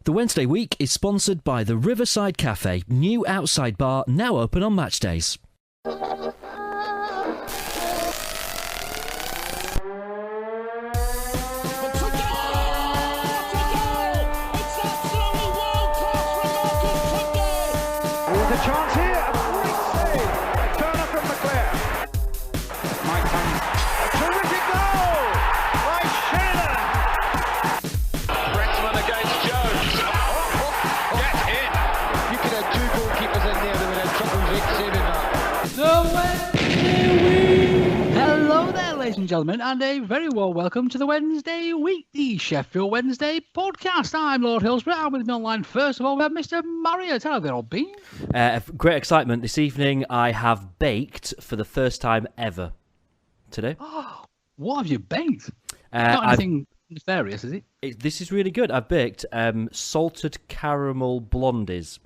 The Wednesday week is sponsored by the Riverside Cafe, new outside bar now open on match days. Chance here, a great save. A turner from McClare. Mike Hunt, a terrific goal by Sheridan. Brexman against Jones. Get in. You could have two goalkeepers in there that would have trouble with saving that. Hello there, ladies and gentlemen, and a very warm welcome to the Wednesday week, the Sheffield Wednesday podcast. I'm Lord Hillsborough, and with me online, first of all, we have Mr. Marriott. Hello there, old bean. Great excitement. This evening I have baked for the first time ever today. Oh, what have you baked? Not anything nefarious, is it? This is really good. I've baked salted caramel blondies.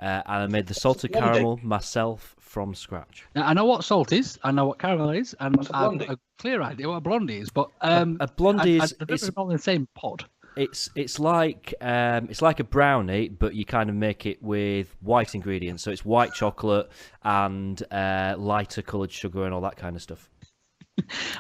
And I made the salted caramel myself from scratch. Now, I know what salt is, I know what caramel is, and I have a clear idea what a blondie is, but a blondie is it's all in the same pot. It's like a brownie, but you kind of make it with white ingredients. So it's white chocolate and lighter coloured sugar and all that kind of stuff.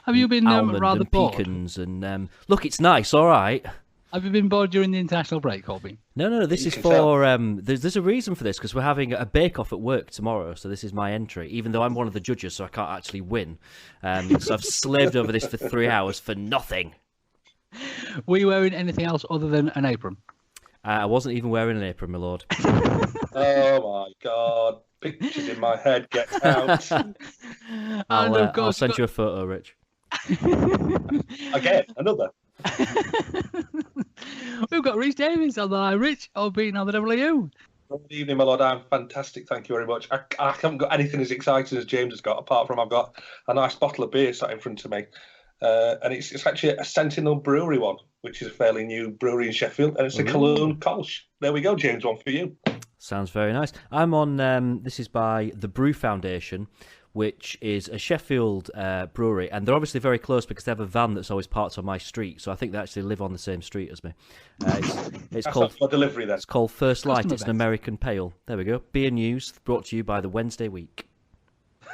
Have you been Almond rather and bored? pecans and look, it's nice. All right. Have you been bored during the international break, Colby? No. This is for there's a reason for this because we're having a bake-off at work tomorrow. So this is my entry, even though I'm one of the judges, so I can't actually win. So I've slaved over this for 3 hours for nothing. Were you wearing anything else other than an apron? I wasn't even wearing an apron, my lord. Oh my God! Pictures in my head. Get out. I'll send you a photo, Rich. Again, another. We've got Rich Davies on the line. Rich, being on the W. Good evening, my lord. I'm fantastic. Thank you very much. I haven't got anything as exciting as James has got, apart from I've got a nice bottle of beer sat in front of me. And it's actually a Sentinel brewery one, which is a fairly new brewery in Sheffield, and it's a Cologne Kolsch. There we go, James, one for you. Sounds very nice. I'm on, this is by the Brew Foundation, which is a Sheffield brewery, and they're obviously very close because they have a van that's always parked on my street, so I think they actually live on the same street as me. It's called for delivery then. It's called First Light. Customer It's an base. American pale. There we go. Beer news brought to you by the Wednesday Week.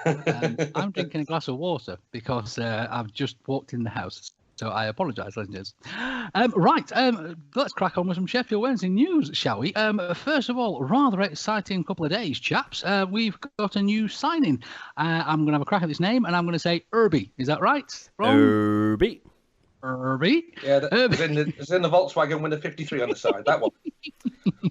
I'm drinking a glass of water because I've just walked in the house. So I apologise, ladies and gents. Let's crack on with some Sheffield Wednesday news, shall we? First of all, rather exciting couple of days, chaps. We've got a new signing. I'm going to have a crack at this name, and I'm going to say Urby. Is that right? Wrong? Urby. Urby. Yeah, it's in the Volkswagen with a 53 on the side. That one.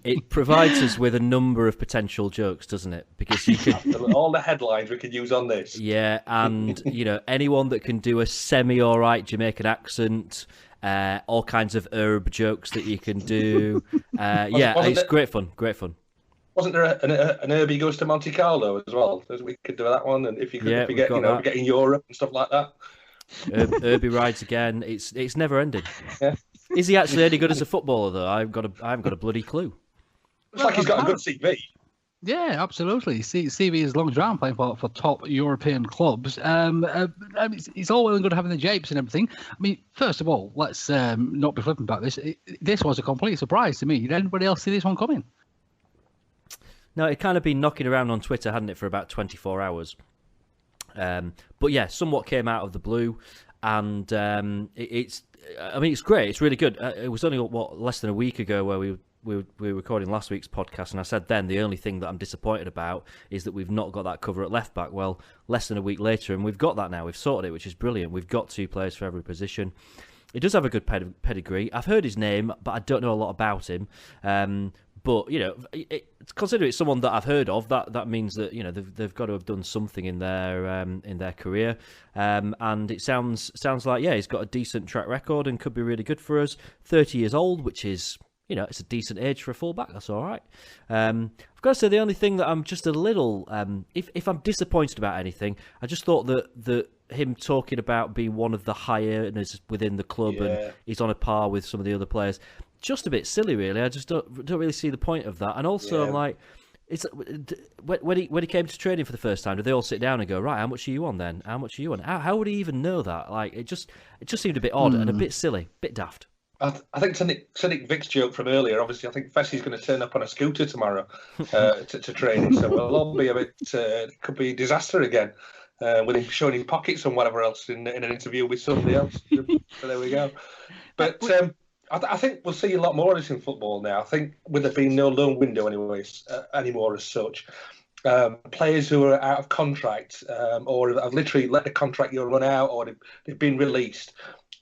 It provides us with a number of potential jokes, doesn't it? Because you could all the headlines we could use on this. Yeah, and anyone that can do a semi-alright Jamaican accent, all kinds of herb jokes that you can do. It's great fun. Wasn't there an Urby goes to Monte Carlo as well? We could do that one, and if you get in Europe and stuff like that. Urby rides again. It's never ending. Yeah. Is he actually any good as a footballer though? I haven't got a bloody clue. Looks like he's got a good CV. Yeah, absolutely. CV is long as around playing for top European clubs. It's all well and good having the japes and everything. I mean, first of all, let's not be flippant about this. This was a complete surprise to me. Did anybody else see this one coming? No, it kind of been knocking around on Twitter, hadn't it, for about 24 hours. But yeah, somewhat came out of the blue, and it's great. It's really good. It was only less than a week ago where we were recording last week's podcast, and I said then the only thing that I'm disappointed about is that we've not got that cover at left back. Well, less than a week later, and we've got that now. We've sorted it, which is brilliant. We've got 2 players for every position. He does have a good pedigree. I've heard his name, but I don't know a lot about him. But considering it's someone that I've heard of, that means that they've got to have done something in their career. And it sounds like he's got a decent track record and could be really good for us. 30 years old, which is it's a decent age for a fullback. That's all right. I've got to say the only thing that I'm just a little if I'm disappointed about anything, I just thought that him talking about being one of the high earners within the club and he's on a par with some of the other players. Just a bit silly, really. I just don't really see the point of that. And also, I'm like, it's when he came to training for the first time, did they all sit down and go, right, how much are you on then? How much are you on? How would he even know that? Like, it just seemed a bit odd and a bit silly, bit daft. I think to Nick Vic's joke from earlier, obviously, I think Fessie's going to turn up on a scooter tomorrow to training. So we'll all be a bit, it could be disaster again with him showing his pockets and whatever else in an interview with somebody else. So there we go. But I think we'll see a lot more of this in football now. I think with there being no loan window anymore as such, players who are out of contract or have literally let the contract year run out or they've been released,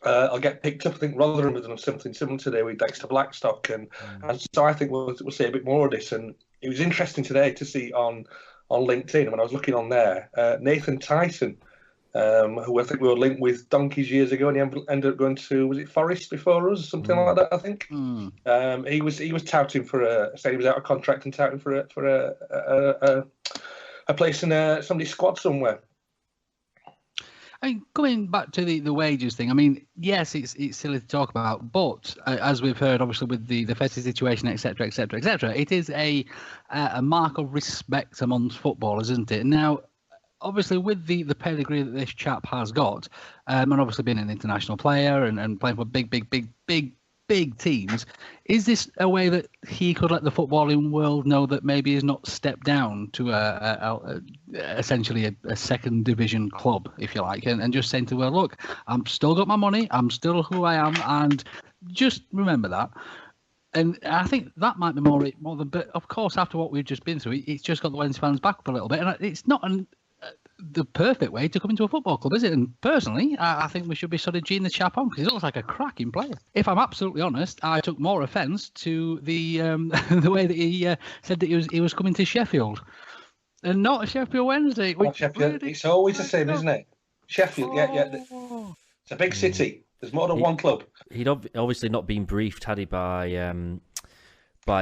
I'll get picked up. I think Rotherham has done something similar today with Dexter Blackstock, and so I think we'll see a bit more of this. And it was interesting today to see on LinkedIn when I was looking on there, Nathan Tyson, who I think we were linked with donkeys years ago, and he ended up going to, was it Forest before us, something like that, I think. He was touting saying he was out of contract and touting for a place in somebody's squad somewhere. I mean, going back to the wages thing, I mean, yes, it's silly to talk about, but as we've heard, obviously, with the Fessy situation, etc., it is a mark of respect amongst footballers, isn't it? Now, obviously, with the pedigree that this chap has got, and obviously being an international player and playing for big teams, is this a way that he could let the footballing world know that maybe he's not stepped down to essentially a second division club, if you like, and just saying to the world, look, I'm still got my money, I'm still who I am, and just remember that. And I think that might be more than, but of course, after what we've just been through, it's just got the Wednesday fans back up a little bit, and it's not the perfect way to come into a football club, is it? And personally, I think we should be sort of geeing the chap on because he looks like a cracking player. If I'm absolutely honest, I took more offence to the the way that he said that he was coming to Sheffield and not Sheffield Wednesday. Sheffield. It's always the same, isn't it? Sheffield, yeah. It's a big city. There's more than one club. He'd obviously not been briefed, had he, by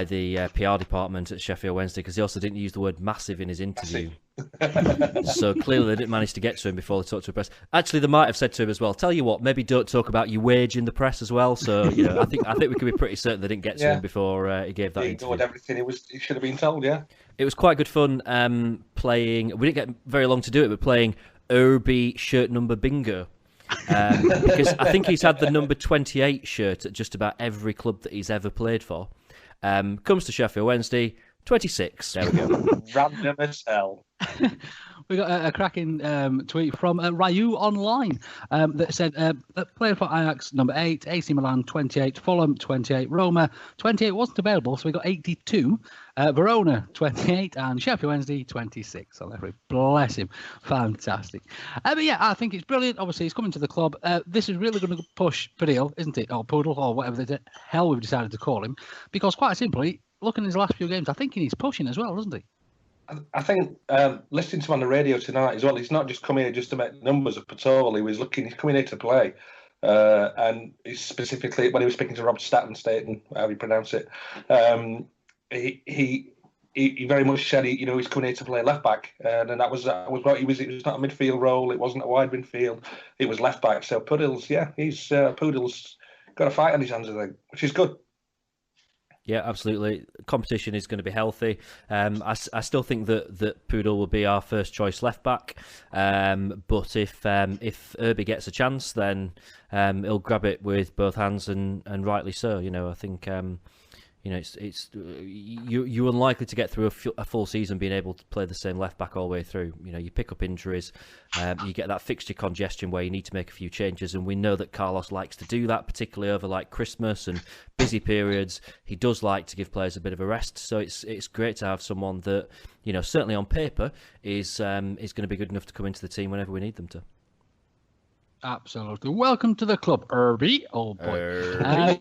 the PR department at Sheffield Wednesday, because he also didn't use the word massive in his interview. So clearly they didn't manage to get to him before they talked to the press. Actually, they might have said to him as well, tell you what, maybe don't talk about your wage in the press as well. So, I think we can be pretty certain they didn't get to him before he gave that interview. He ignored everything he should have been told, yeah. It was quite good fun playing, we didn't get very long to do it, but playing Urby shirt number bingo. Because I think he's had the number 28 shirt at just about every club that he's ever played for. Comes to Sheffield Wednesday, 26. There we go. Random as hell. We got a cracking tweet from Ryu Online that said, player for Ajax, number 8, AC Milan, 28, Fulham, 28, Roma, 28 wasn't available, so we got 82, Verona, 28, and Sheffield Wednesday, 26. So bless him. Fantastic. But yeah, I think it's brilliant. Obviously, he's coming to the club. This is really going to push Padil, isn't it? Or Poodle, or whatever the hell we've decided to call him. Because quite simply, looking at his last few games, I think he's pushing as well, doesn't he? I think listening to him on the radio tonight as well, he's not just coming here just to make numbers up at all. He's coming here to play. And he's specifically, when he was speaking to Rob Staten, how do you pronounce it, he very much said he's coming here to play left back, and that was what he was. It was not a midfield role. It wasn't a wide midfield. It was left back. So Poodle's got a fight on his hands, I think, which is good. Yeah, absolutely. Competition is going to be healthy. I still think that Poodle will be our first choice left back. But if Urby gets a chance, then he'll grab it with both hands and rightly so. I think you're unlikely to get through a full season being able to play the same left back all the way through. You pick up injuries, you get that fixture congestion where you need to make a few changes, and we know that Carlos likes to do that, particularly over like Christmas and busy periods. He does like to give players a bit of a rest, so it's great to have someone that certainly on paper is going to be good enough to come into the team whenever we need them to. Absolutely. Welcome to the club, Urby. Oh, boy.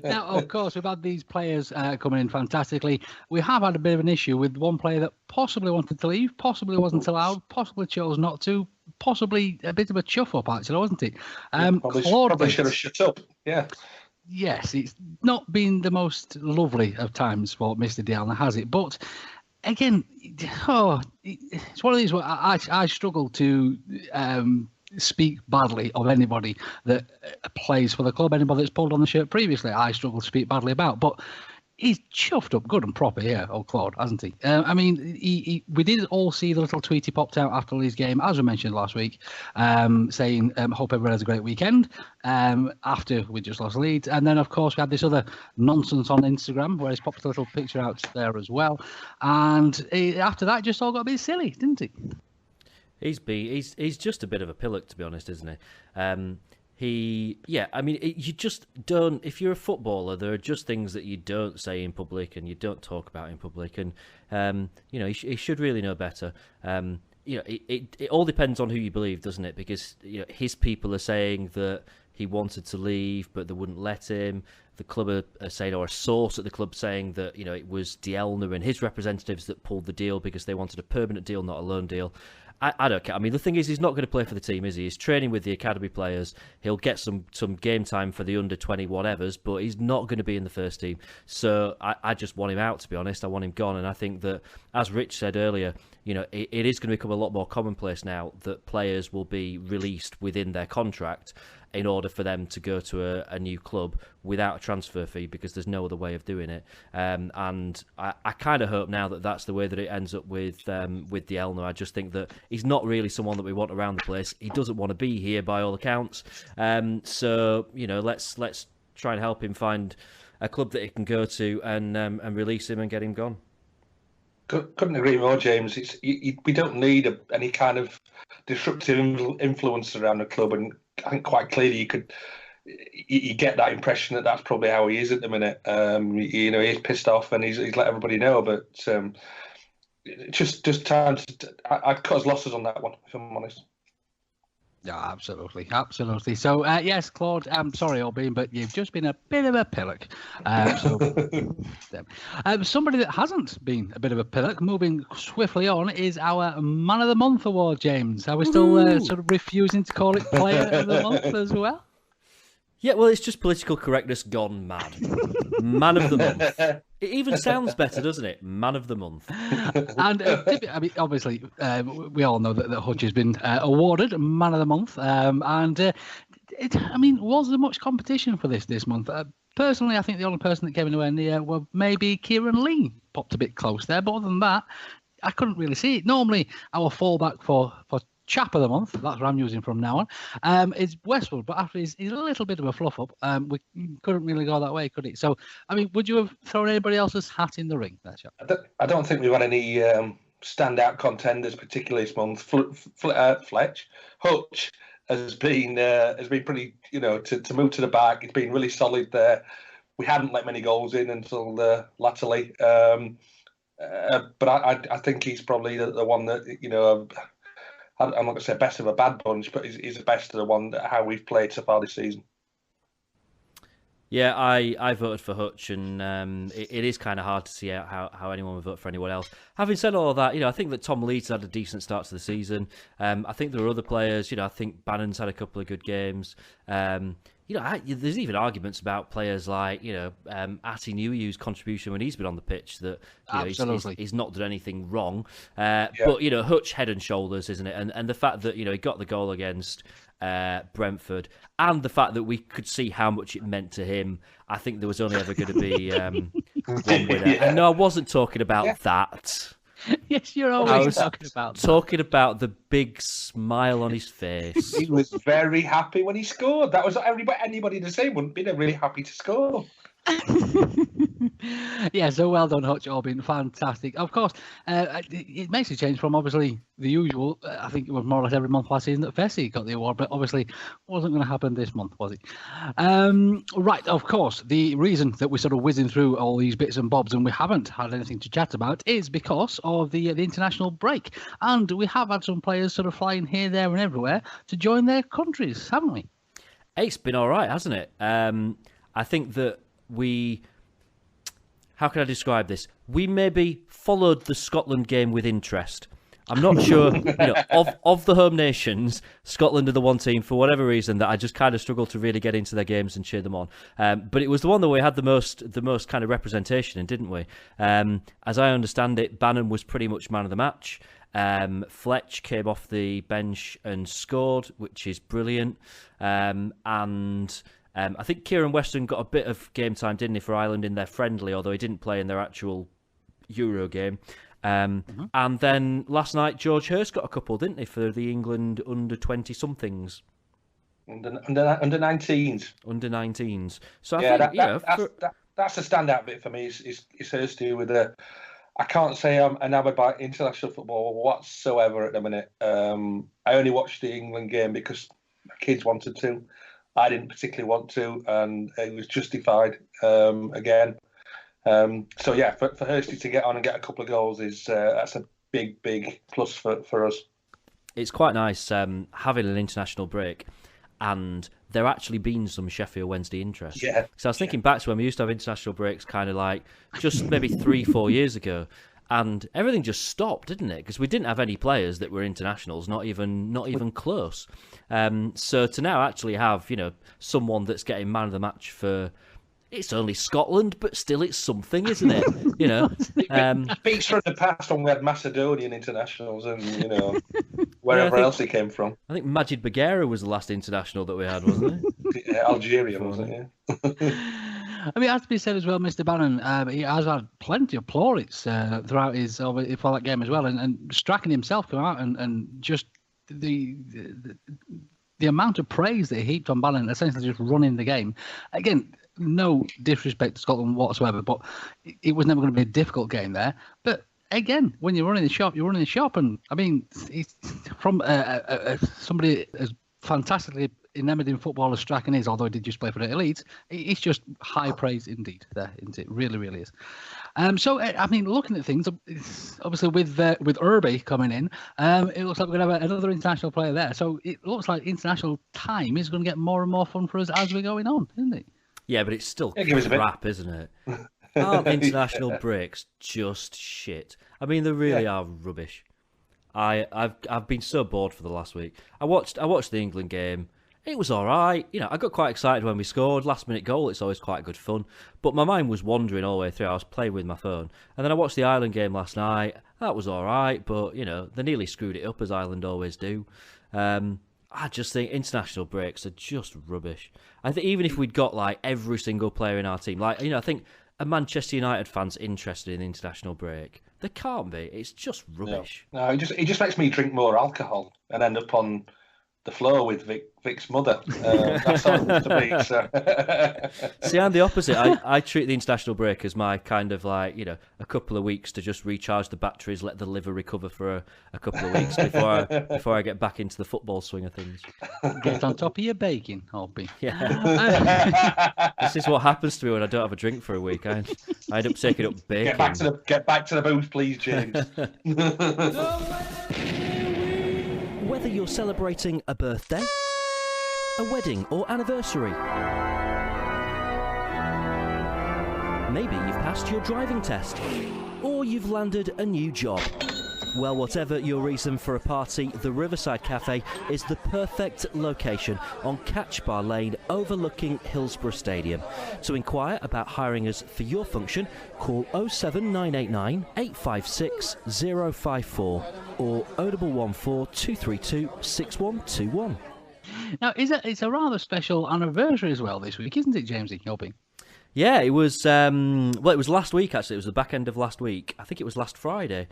Now, of course, we've had these players coming in fantastically. We have had a bit of an issue with one player that possibly wanted to leave, possibly wasn't allowed, possibly chose not to, possibly a bit of a chuff-up, actually, wasn't it? Probably should have shut up, yeah. Yes, it's not been the most lovely of times for Mr. Dialna, has it? But again, it's one of these where I struggle to speak badly of anybody that plays for the club, anybody that's pulled on the shirt previously. I struggle to speak badly about, but he's chuffed up good and proper here, old Claude, hasn't he? I mean, we did all see the little tweet he popped out after Leeds game, as we mentioned last week, saying, hope everyone has a great weekend, after we just lost Leeds. And then, of course, we had this other nonsense on Instagram where he's popped a little picture out there as well. And after that, it just all got a bit silly, didn't it? He's just a bit of a pillock, to be honest, isn't he? You just don't. If you're a footballer, there are just things that you don't say in public and you don't talk about in public, and he should really know better. It all depends on who you believe, doesn't it? Because his people are saying that he wanted to leave, but they wouldn't let him. The club are saying, or a source at the club saying that it was Dielna and his representatives that pulled the deal because they wanted a permanent deal, not a loan deal. I don't care. I mean, the thing is, he's not going to play for the team, is he? He's training with the academy players. He'll get some game time for the under-20 whatevers, but he's not going to be in the first team. So I just want him out, to be honest. I want him gone. And I think that, as Rich said earlier, it is going to become a lot more commonplace now that players will be released within their contract in order for them to go to a new club without a transfer fee, because there's no other way of doing it. And I kind of hope now that that's the way that it ends up with Dielna. I just think that he's not really someone that we want around the place. He doesn't want to be here by all accounts. So let's try and help him find a club that he can go to and release him and get him gone. Couldn't agree more, James. We don't need any kind of disruptive influence around the club, and I think quite clearly you get that impression that that's probably how he is at the minute. He's pissed off and he's let everybody know, but just time to. I'd cut his losses on that one, if I'm honest. Yeah, absolutely. So, yes, Claude, I'm sorry, Urby, but you've just been a bit of a pillock. Somebody that hasn't been a bit of a pillock, moving swiftly on, is our Man of the Month award, James. Are we still sort of refusing to call it Player of the Month as well? Yeah, well, it's just political correctness gone mad. Man of the Month. It even sounds better, doesn't it? Man of the Month. And obviously, we all know that Hutch has been awarded Man of the Month. Was there much competition for this month? Personally, I think the only person that came anywhere near was maybe Kieran Lee. Popped a bit close there, but other than that, I couldn't really see it. Normally, our fallback for Chap of the Month, that's what I'm using from now on, is Westwood, but after he's a little bit of a fluff up, we couldn't really go that way, could it? So, would you have thrown anybody else's hat in the ring there, Chap? I don't think we've had any standout contenders particularly this month. Hutch has been pretty, to move to the back. He's been really solid there. We hadn't let many goals in until latterly, but I think he's probably the one that, I'm not going to say best of a bad bunch, but he's the best of the one that how we've played so far this season. Yeah, I voted for Hutch, and it is kind of hard to see how anyone would vote for anyone else. Having said all of that, I think that Tom Leeds had a decent start to the season. I think there were other players. I think Bannon's had a couple of good games. There's even arguments about players like, Ati Nuiu's contribution when he's been on the pitch that he's not done anything wrong. But, Hutch head and shoulders, isn't it? And the fact that, he got the goal against Brentford, and the fact that we could see how much it meant to him, I think there was only ever going to be one winner. Yeah. And no, I wasn't talking about that. Yes, you're always talking about that. Talking about the big smile on his face. He was very happy when he scored. That was anybody the same wouldn't be really happy to score. Yeah, so well done, Hutch. All been fantastic. Of course, it makes a change from obviously the usual. I think it was more or less every month last season that Fessy got the award, but obviously wasn't going to happen this month, was it? Right, of course, the reason that we're sort of whizzing through all these bits and bobs and we haven't had anything to chat about is because of the international break, and we have had some players sort of flying here, there, and everywhere to join their countries, haven't we? It's been all right, hasn't it? I think that how can I describe this? We maybe followed the Scotland game with interest. I'm not sure, of the home nations, Scotland are the one team, for whatever reason, that I just kind of struggled to really get into their games and cheer them on. But it was the one that we had the most kind of representation in, didn't we? As I understand it, Bannon was pretty much man of the match. Fletch came off the bench and scored, which is brilliant. And I think Kieran Weston got a bit of game time, didn't he, for Ireland in their friendly, although he didn't play in their actual Euro game. And then last night, George Hurst got a couple, didn't he, for the England under-20-somethings. Under 19s. Under 19s. So I Yeah, think, that's a standout bit for me. Is Hurst with a. I can't say I'm enamored by international football whatsoever at the minute. I only watched the England game because my kids wanted to. I didn't particularly want to, and it was justified again. So yeah, for Hursty to get on and get a couple of goals that's a big plus for us. It's quite nice having an international break, and there actually been some Sheffield Wednesday interest. Yeah. So I was thinking back to when we used to have international breaks, kind of like just maybe 3-4 years ago, and everything just stopped, didn't it? Because we didn't have any players that were internationals, not even close. So to now actually have someone that's getting man of the match for. It's only Scotland, but still it's something, isn't it? Speaks from the past when we had Macedonian internationals and, wherever else he came from. I think Majid Bagheera was the last international that we had, wasn't it? Yeah, Algerian, wasn't it? I mean, it has to be said as well, Mr. Bannon, he has had plenty of plaudits throughout for that game as well. And Strachan himself came out and just the amount of praise that he heaped on Bannon, essentially just running the game. Again, no disrespect to Scotland whatsoever, but it was never going to be a difficult game there. But again, when you're running the shop, you're running the shop. And I mean, it's from somebody as fantastically enamored in football as Strachan is, although he did just play for the elites, it's just high praise indeed there, isn't it? Really, really is. So, I mean, looking at things, obviously with Urby coming in, it looks like we're going to have another international player there. So it looks like international time is going to get more and more fun for us as we're going on, isn't it? Yeah, but it's still give us a bit. crap, isn't it? Aren't international breaks just shit? I mean, they really are rubbish. I've been so bored for the last week. I watched the England game. It was all right. I got quite excited when we scored. Last minute goal, it's always quite good fun. But my mind was wandering all the way through. I was playing with my phone. And then I watched the Ireland game last night. That was all right, but, they nearly screwed it up, as Ireland always do. I just think international breaks are just rubbish. I think even if we'd got, like, every single player in our team, like, I think a Manchester United fan's interested in the international break. They can't be. It's just rubbish. No, it just makes me drink more alcohol and end up on the floor with Vic's mother. That's all it to me. So. See, I'm the opposite. I treat the international break as my kind of like, a couple of weeks to just recharge the batteries, let the liver recover for a couple of weeks before I get back into the football swing of things. Get on top of your baking, Urby. Yeah. This is what happens to me when I don't have a drink for a week. I end up taking up baking. Get back to the booth, please, James. Whether you're celebrating a birthday, a wedding or anniversary, maybe you've passed your driving test, or you've landed a new job. Well, whatever your reason for a party, the Riverside Cafe is the perfect location on Catch Bar Lane overlooking Hillsborough Stadium. To inquire about hiring us for your function, call 07989 856 054 or 014 232 6121. Now, it's a rather special anniversary as well this week, isn't it, Jamesy? Urby? Yeah, it was. It was last week. Actually, it was the back end of last week. I think it was last Friday,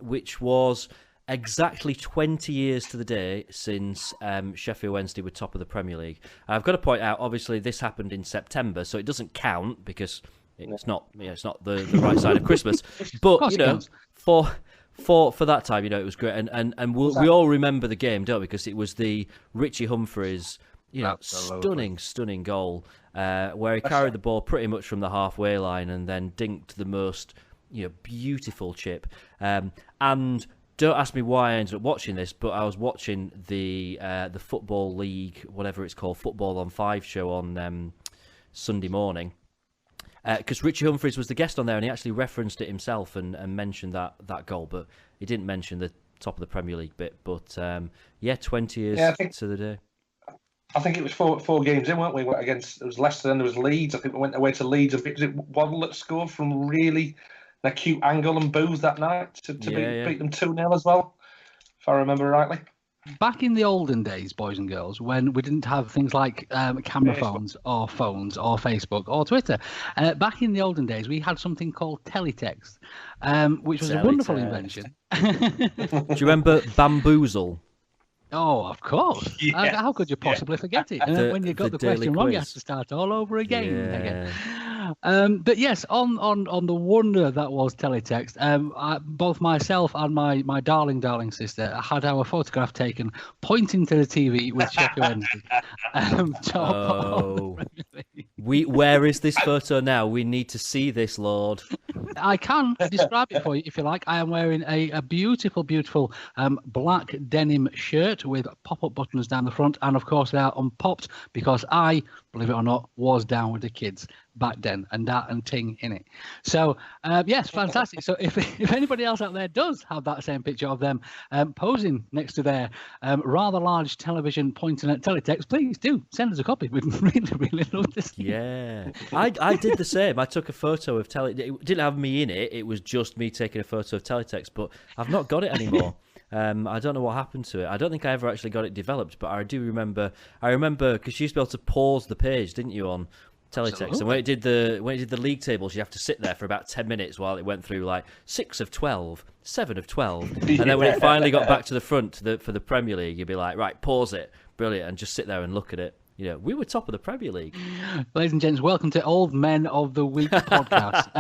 which was exactly 20 years to the day since Sheffield Wednesday were top of the Premier League. I've got to point out, obviously, this happened in September, so it doesn't count because it's not. It's not the right side of Christmas. But for that time, it was great, and we all remember the game, don't we? Because it was the Richie Humphreys, stunning goal. Where he carried the ball pretty much from the halfway line and then dinked the most, beautiful chip. And don't ask me why I ended up watching this, but I was watching the Football League, whatever it's called, Football on 5 show on Sunday morning. Because Richie Humphreys was the guest on there, and he actually referenced it himself and mentioned that goal, but he didn't mention the top of the Premier League bit. But 20 years to the day. I think it was four games in, weren't we? Against it was Leicester and there was Leeds. I think we went away to Leeds and was it Waddle that scored from really an acute angle and booze that night to beat them 2-0 as well, if I remember rightly. back in the olden days, boys and girls, when we didn't have things like camera phones or Facebook or Twitter, back in the olden days, we had something called teletext, which was a wonderful invention. Do you remember Bamboozle? Oh, of course. Yes. How could you possibly forget it? And then when you got the question wrong, you had to start all over again. But yes, on the wonder that was teletext, both myself and my darling sister had our photograph taken pointing to the TV with Sheffield Wednesday. Where is this photo now? We need to see this, Lord. I can describe it for you if you like. I am wearing a beautiful black denim shirt with pop-up buttons down the front, and of course they are unpopped because I, believe it or not, was down with the kids back then, and that and ting in it. So yes, fantastic. So if anybody else out there does have that same picture of them posing next to their rather large television pointing at teletext, please do send us a copy. We'd really love to see. Yeah, I did the same. I took a photo of it didn't have me in it. It was just me taking a photo of teletext, but I've not got it anymore. I don't know what happened to it. I don't think I ever actually got it developed, but I do remember. I remember because you used to be able to pause the page, didn't you, on teletext? Absolutely. And when it did the league tables, you have to sit there for about 10 minutes while it went through like 6 of 12, 7 of 12, and then when it finally got back to the front for the Premier League, you'd be like, right, pause it, brilliant, and just sit there and look at it. You know, we were top of the Premier League. Ladies and gents, welcome to Old Men of the Week podcast.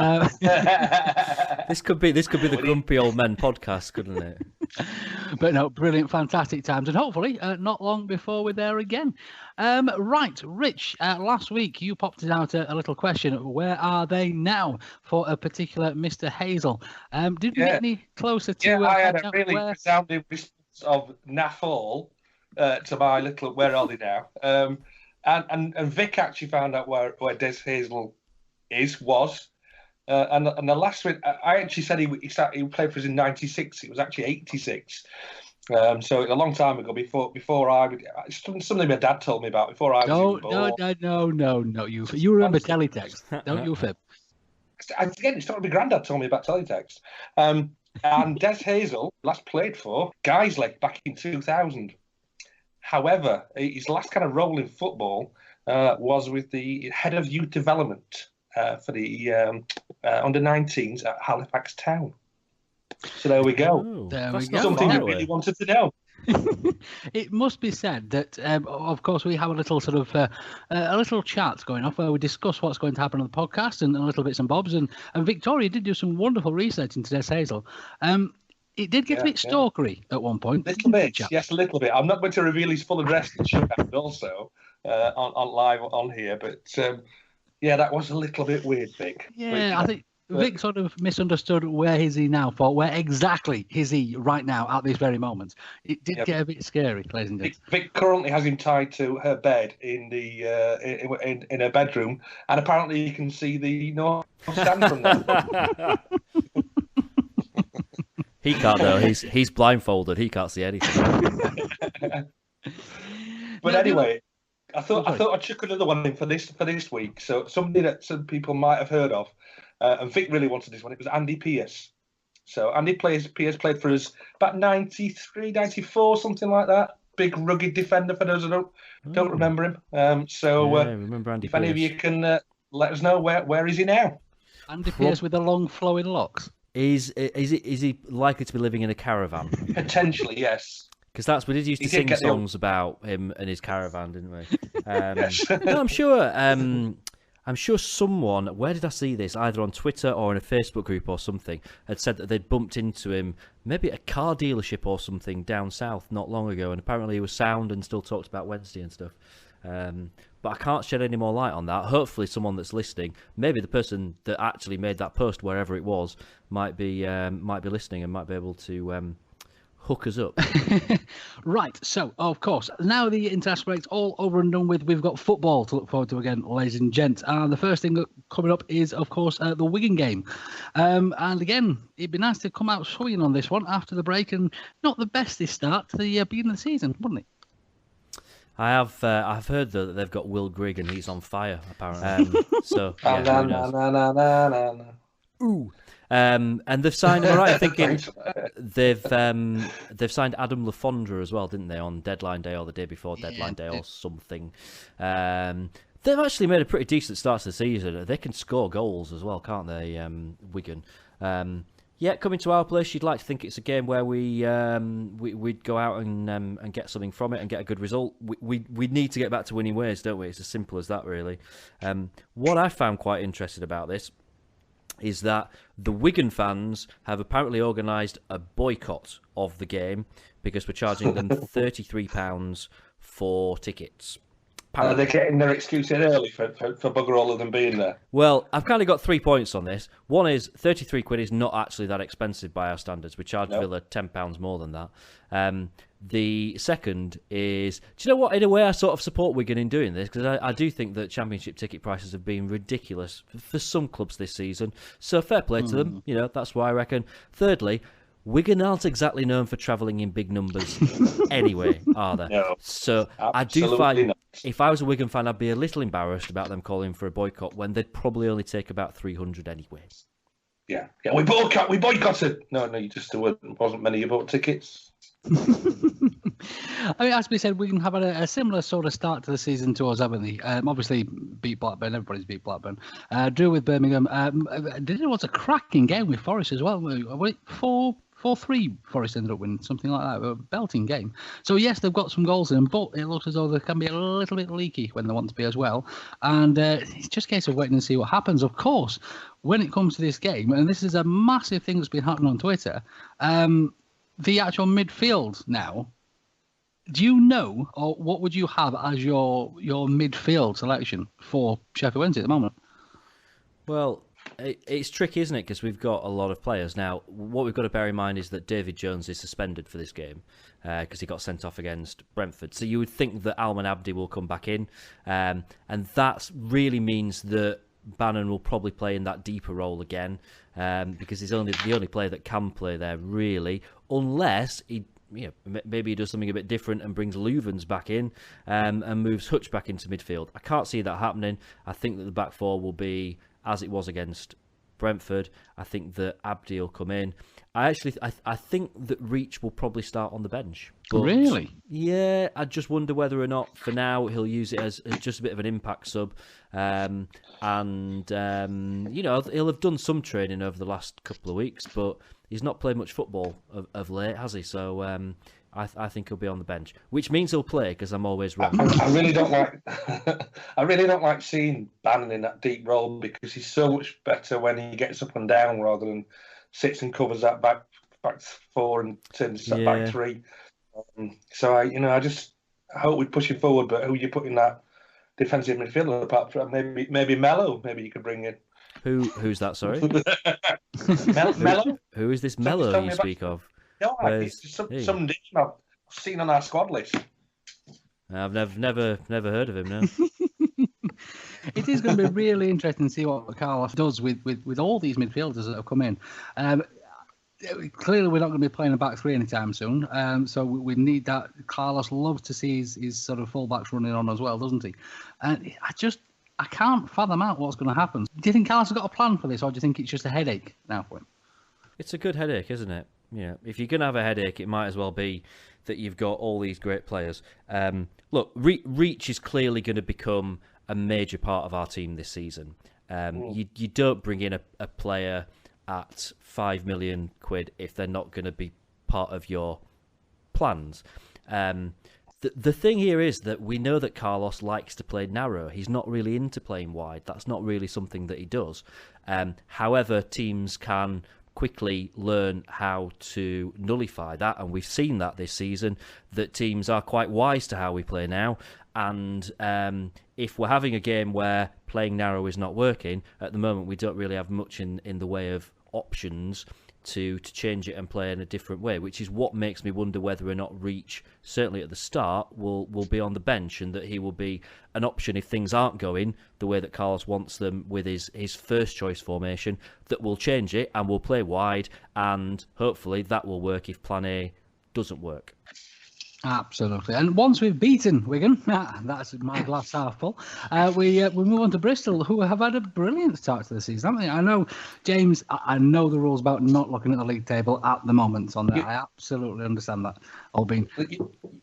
This could be the Grumpy Old Men podcast, couldn't it? But no, brilliant, fantastic times, and hopefully not long before we're there again. Right, Rich, last week you popped out a little question. Where are they now for a particular Mr. Hazel? Did we get any closer to... I had a really resounding response of naff to my little where are they now? And Vic actually found out where Des Hazel was. And the last week, I actually said he played for us in '96. It was actually '86. So a long time ago. Before I would, something my dad told me about before I was born. No. You remember teletext? Don't you fib? Again, it's not my granddad told me about teletext. And Des Hazel last played for Guiseley back in 2000. However, his last kind of role in football was with the head of youth development for the under-19s at Halifax Town. So there we go. Oh, there we go. Something you really wanted to know. It must be said that, of course, we have a little sort of a little chat going off where we discuss what's going to happen on the podcast and little bits and bobs. And Victoria did do some wonderful research into Des Hazel. It did get a bit stalkery at one point. A little bit. I'm not going to reveal his full address also on live on here, but that was a little bit weird, Vic. Yeah, I think Vic sort of misunderstood where is he now for. Where exactly is he right now at this very moment? It did get a bit scary, ladies and gentlemen. Vic currently has him tied to her bed in her bedroom, and apparently you can see the North Stand from there. He can't though. He's blindfolded. He can't see anything. But anyway, I thought I'd chuck another one in for this week. So somebody that some people might have heard of, and Vic really wanted this one. It was Andy Pearce. So Andy Pearce played for us about 93, 94, something like that. Big rugged defender for those who don't remember him. Remember Andy if Pearce. any of you can let us know where is he now? Andy Pearce with the long flowing locks. Is he likely to be living in a caravan? Potentially, yes. Because we used to sing songs about him and his caravan, didn't we? No, I'm sure someone. Where did I see this? Either on Twitter or in a Facebook group or something, had said that they'd bumped into him, maybe at a car dealership or something down south not long ago, and apparently he was sound and still talked about Wednesday and stuff. But I can't shed any more light on that. Hopefully someone that's listening, maybe the person that actually made that post, wherever it was, might be listening and might be able to hook us up. Right, so, of course, now the international break's all over and done with. We've got football to look forward to again, ladies and gents. And the first thing coming up is, of course, the Wigan game. And again, it'd be nice to come out swinging on this one after the break, and not the bestest start to the beginning of the season, wouldn't it? I've heard that they've got Will Grigg and he's on fire apparently. So yeah, who knows? Ooh. And they've signed. Am I right in thinking they've signed Adam Lafondra as well, didn't they, on deadline day or the day before deadline day or something? They've actually made a pretty decent start to the season. They can score goals as well, can't they, Wigan? Yeah, coming to our place, you'd like to think it's a game where we'd go out and get something from it and get a good result. We need to get back to winning ways, don't we? It's as simple as that, really. What I found quite interesting about this is that the Wigan fans have apparently organised a boycott of the game because we're charging them £33 for tickets. Are they getting their excuse in early for bugger all of them being there? Well, I've kind of got 3 points on this. One is £33 is not actually that expensive by our standards. We charge Villa £10 more than that. The second is, do you know what? In a way, I sort of support Wigan in doing this because I do think that Championship ticket prices have been ridiculous for some clubs this season. So fair play to them. You know, that's what I reckon. Thirdly, Wigan aren't exactly known for travelling in big numbers anyway, are they? No, so I do find, if I was a Wigan fan, I'd be a little embarrassed about them calling for a boycott when they'd probably only take about 300 anyway. Yeah, we boycotted. No, you just wasn't many you bought tickets. I mean, as we said, Wigan have had a similar sort of start to the season to us, haven't they? Obviously, beat Blackburn. Everybody's beat Blackburn. Drew with Birmingham. It was a cracking game with Forest as well. 4-3 Forest ended up winning, something like that. A belting game. So, yes, they've got some goals in, but it looks as though they can be a little bit leaky when they want to be as well. And it's just a case of waiting and see what happens. Of course, when it comes to this game, and this is a massive thing that's been happening on Twitter, the actual midfield now, do you know, or what would you have as your midfield selection for Sheffield Wednesday at the moment? Well, it's tricky, isn't it? Because we've got a lot of players. Now, what we've got to bear in mind is that David Jones is suspended for this game because he got sent off against Brentford. So you would think that Alman Abdi will come back in. And that really means that Bannon will probably play in that deeper role again because he's the only player that can play there, really, unless maybe he does something a bit different and brings Louvens back in and moves Hutch back into midfield. I can't see that happening. I think that the back four will be as it was against Brentford. I think that Abdi will come in. I think that Reach will probably start on the bench. But, really? Yeah, I just wonder whether or not, for now, he'll use it as just a bit of an impact sub. He'll have done some training over the last couple of weeks, but he's not played much football of late, has he? So I think he'll be on the bench, which means he'll play because I'm always wrong. I really don't like seeing Bannon in that deep role because he's so much better when he gets up and down rather than sits and covers that back four and turns that back three. So I just hope we push him forward. But who you put in that defensive midfielder apart from maybe Mello? Maybe you could bring in. Who's that? Sorry, Mello. Who is this Mello you speak of? No, it's just some name I've seen on our squad list. I've never heard of him. No. It is going to be really interesting to see what Carlos does with all these midfielders that have come in. Clearly, we're not going to be playing a back three anytime soon, so we need that. Carlos loves to see his sort of fullbacks running on as well, doesn't he? And I can't fathom out what's going to happen. Do you think Carlos has got a plan for this, or do you think it's just a headache now for him? It's a good headache, isn't it? Yeah. If you're going to have a headache, it might as well be that you've got all these great players. Look, Reach is clearly going to become a major part of our team this season. You don't bring in a player at £5 million if they're not going to be part of your plans. The thing here is that we know that Carlos likes to play narrow. He's not really into playing wide. That's not really something that he does. However, teams can quickly learn how to nullify that, and we've seen that this season, that teams are quite wise to how we play now. And if we're having a game where playing narrow is not working, at the moment we don't really have much in the way of options to change it and play in a different way, which is what makes me wonder whether or not Reach, certainly at the start, will be on the bench, and that he will be an option if things aren't going the way that Carlos wants them with his first choice formation, that will change it and will play wide, and hopefully that will work if plan A doesn't work. Absolutely. And once we've beaten Wigan, that's my glass half full, we move on to Bristol, who have had a brilliant start to the season, haven't they? I know, James, I know the rules about not looking at the league table at the moment on there. I absolutely understand that.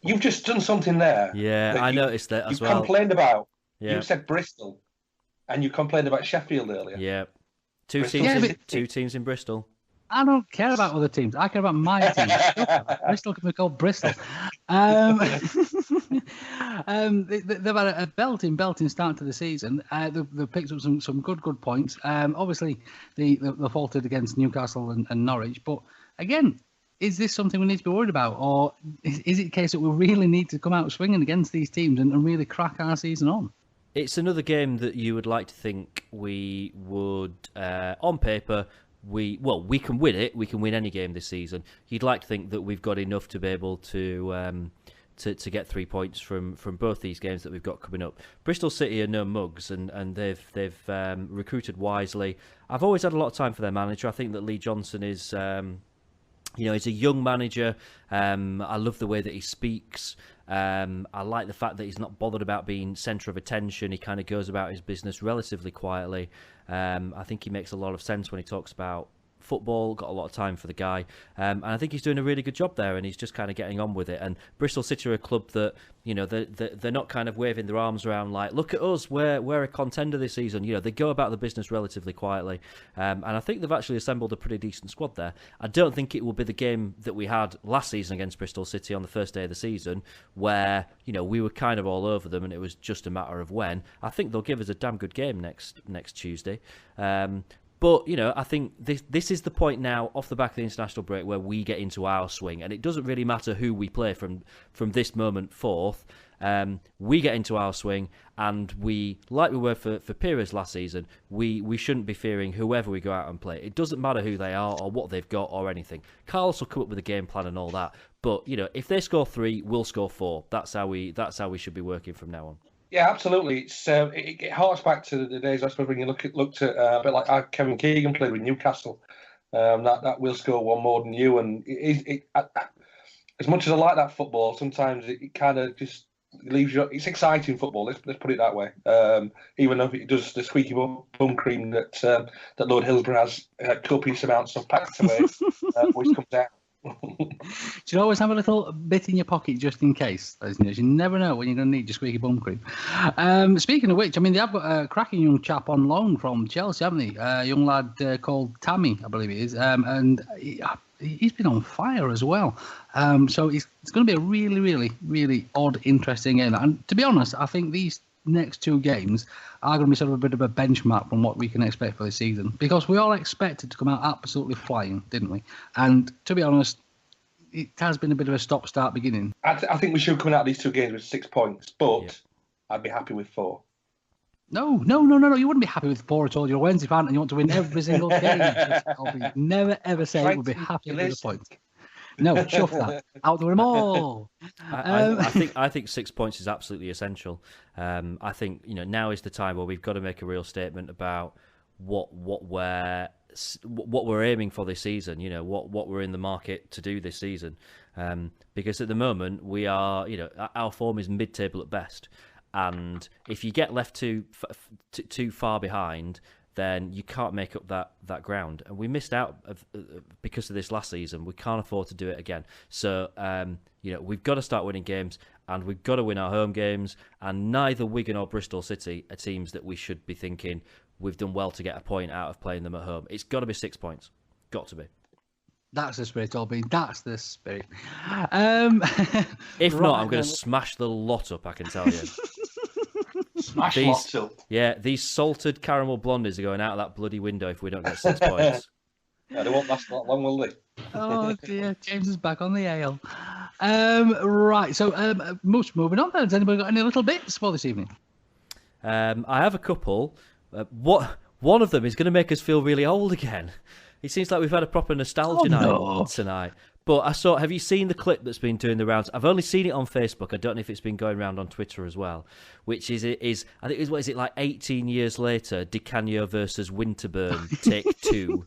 You've just done something there. Yeah, I noticed that as well. You complained about. Yeah. You said Bristol, and you complained about Sheffield earlier. Yeah. Two teams in Bristol. I don't care about other teams. I care about my team. Bristol can be called Bristol. They've had a belting start to the season. They've picked up some good points. Obviously, they faltered against Newcastle and Norwich. But again, is this something we need to be worried about? Or is it a case that we really need to come out swinging against these teams and really crack our season on? It's another game that you would like to think we would, on paper, we can win it. We can win any game this season. You'd like to think that we've got enough to be able to get 3 points from both these games that we've got coming up. Bristol City are no mugs, and they've recruited wisely. I've always had a lot of time for their manager. I think that Lee Johnson is, he's a young manager. I love the way that he speaks. I like the fact that he's not bothered about being centre of attention. He kind of goes about his business relatively quietly. I think he makes a lot of sense when he talks about football. Got a lot of time for the guy, and I think he's doing a really good job there, and he's just kind of getting on with it. And Bristol City are a club that, they're not kind of waving their arms around like, look at us, we're a contender this season. They go about the business relatively quietly, and I think they've actually assembled a pretty decent squad there. I don't think it will be the game that we had last season against Bristol City on the first day of the season, where we were kind of all over them and it was just a matter of when. I think they'll give us a damn good game next Tuesday. But, I think this is the point now, off the back of the international break, where we get into our swing. And it doesn't really matter who we play from this moment forth. We get into our swing, and we, like we were for Pires last season, we shouldn't be fearing whoever we go out and play. It doesn't matter who they are or what they've got or anything. Carlos will come up with a game plan and all that. But, if they score 3, we'll score 4. That's how we should be working from now on. Yeah, absolutely. It's it harks back to the days, I suppose, when you looked at a bit like how Kevin Keegan played with Newcastle. That will score one more than you, and as much as I like that football, sometimes it kind of just leaves you. It's exciting football. Let's put it that way. Even though it does the squeaky bum cream that Lord Hillsborough has copious amounts of packed away, which comes out. Should always have a little bit in your pocket just in case. You never know when you're going to need your squeaky bum cream. Speaking of which, they have got a cracking young chap on loan from Chelsea, haven't they? A young lad called Tammy, I believe he is, and he's been on fire as well. So it's going to be a really, really, really odd, interesting game. And to be honest, I think these next 2 games are going to be sort of a bit of a benchmark from what we can expect for this season, because we all expected to come out absolutely flying, didn't we? And to be honest, it has been a bit of a stop-start beginning. I think we should come out of these 2 games with 6 points, but I'd be happy with 4. No. You wouldn't be happy with 4 at all. You're a Wednesday fan and you want to win every single game. Never, ever say we'll be happy with a point. No, shove that. Outdo them all. I think 6 points is absolutely essential. I think now is the time where we've got to make a real statement about what we're aiming for this season. What we're in the market to do this season. Because at the moment we are, our form is mid-table at best, and if you get left too far behind, then you can't make up that ground. And we missed out because of this last season. We can't afford to do it again. So, we've got to start winning games, and we've got to win our home games. And neither Wigan or Bristol City are teams that we should be thinking we've done well to get a point out of playing them at home. It's got to be 6 points. Got to be. That's the spirit, Albie. That's the spirit. If not, I'm going to smash the lot up, I can tell you. Smash lots up. Yeah, these salted caramel blondies are going out of that bloody window if we don't get 6 points. Yeah, they won't last that long, will they? Oh dear, James is back on the ale. Right, so moving on then. Has anybody got any little bits for this evening? I have a couple. One of them is going to make us feel really old again. It seems like we've had a proper nostalgia night tonight. But have you seen the clip that's been doing the rounds? I've only seen it on Facebook. I don't know if it's been going around on Twitter as well. Which is I think what is it, like 18 years later, Di Canio versus Winterburn, take 2,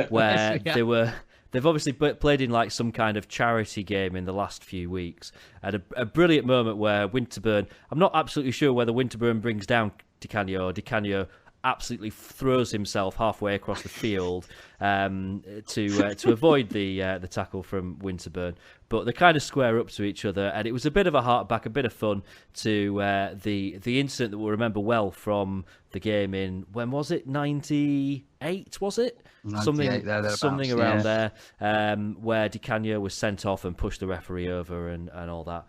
where they were they've obviously played in like some kind of charity game in the last few weeks. And a brilliant moment where Winterburn, I'm not absolutely sure whether Winterburn brings down Di Canio or Di Canio absolutely throws himself halfway across the field to avoid the tackle from Winterburn. But they kind of square up to each other, and it was a bit of a heartback, a bit of fun to the incident that we'll remember well from the game in, when was it, 98, was it? Something around there, where Di Canio was sent off and pushed the referee over and all that.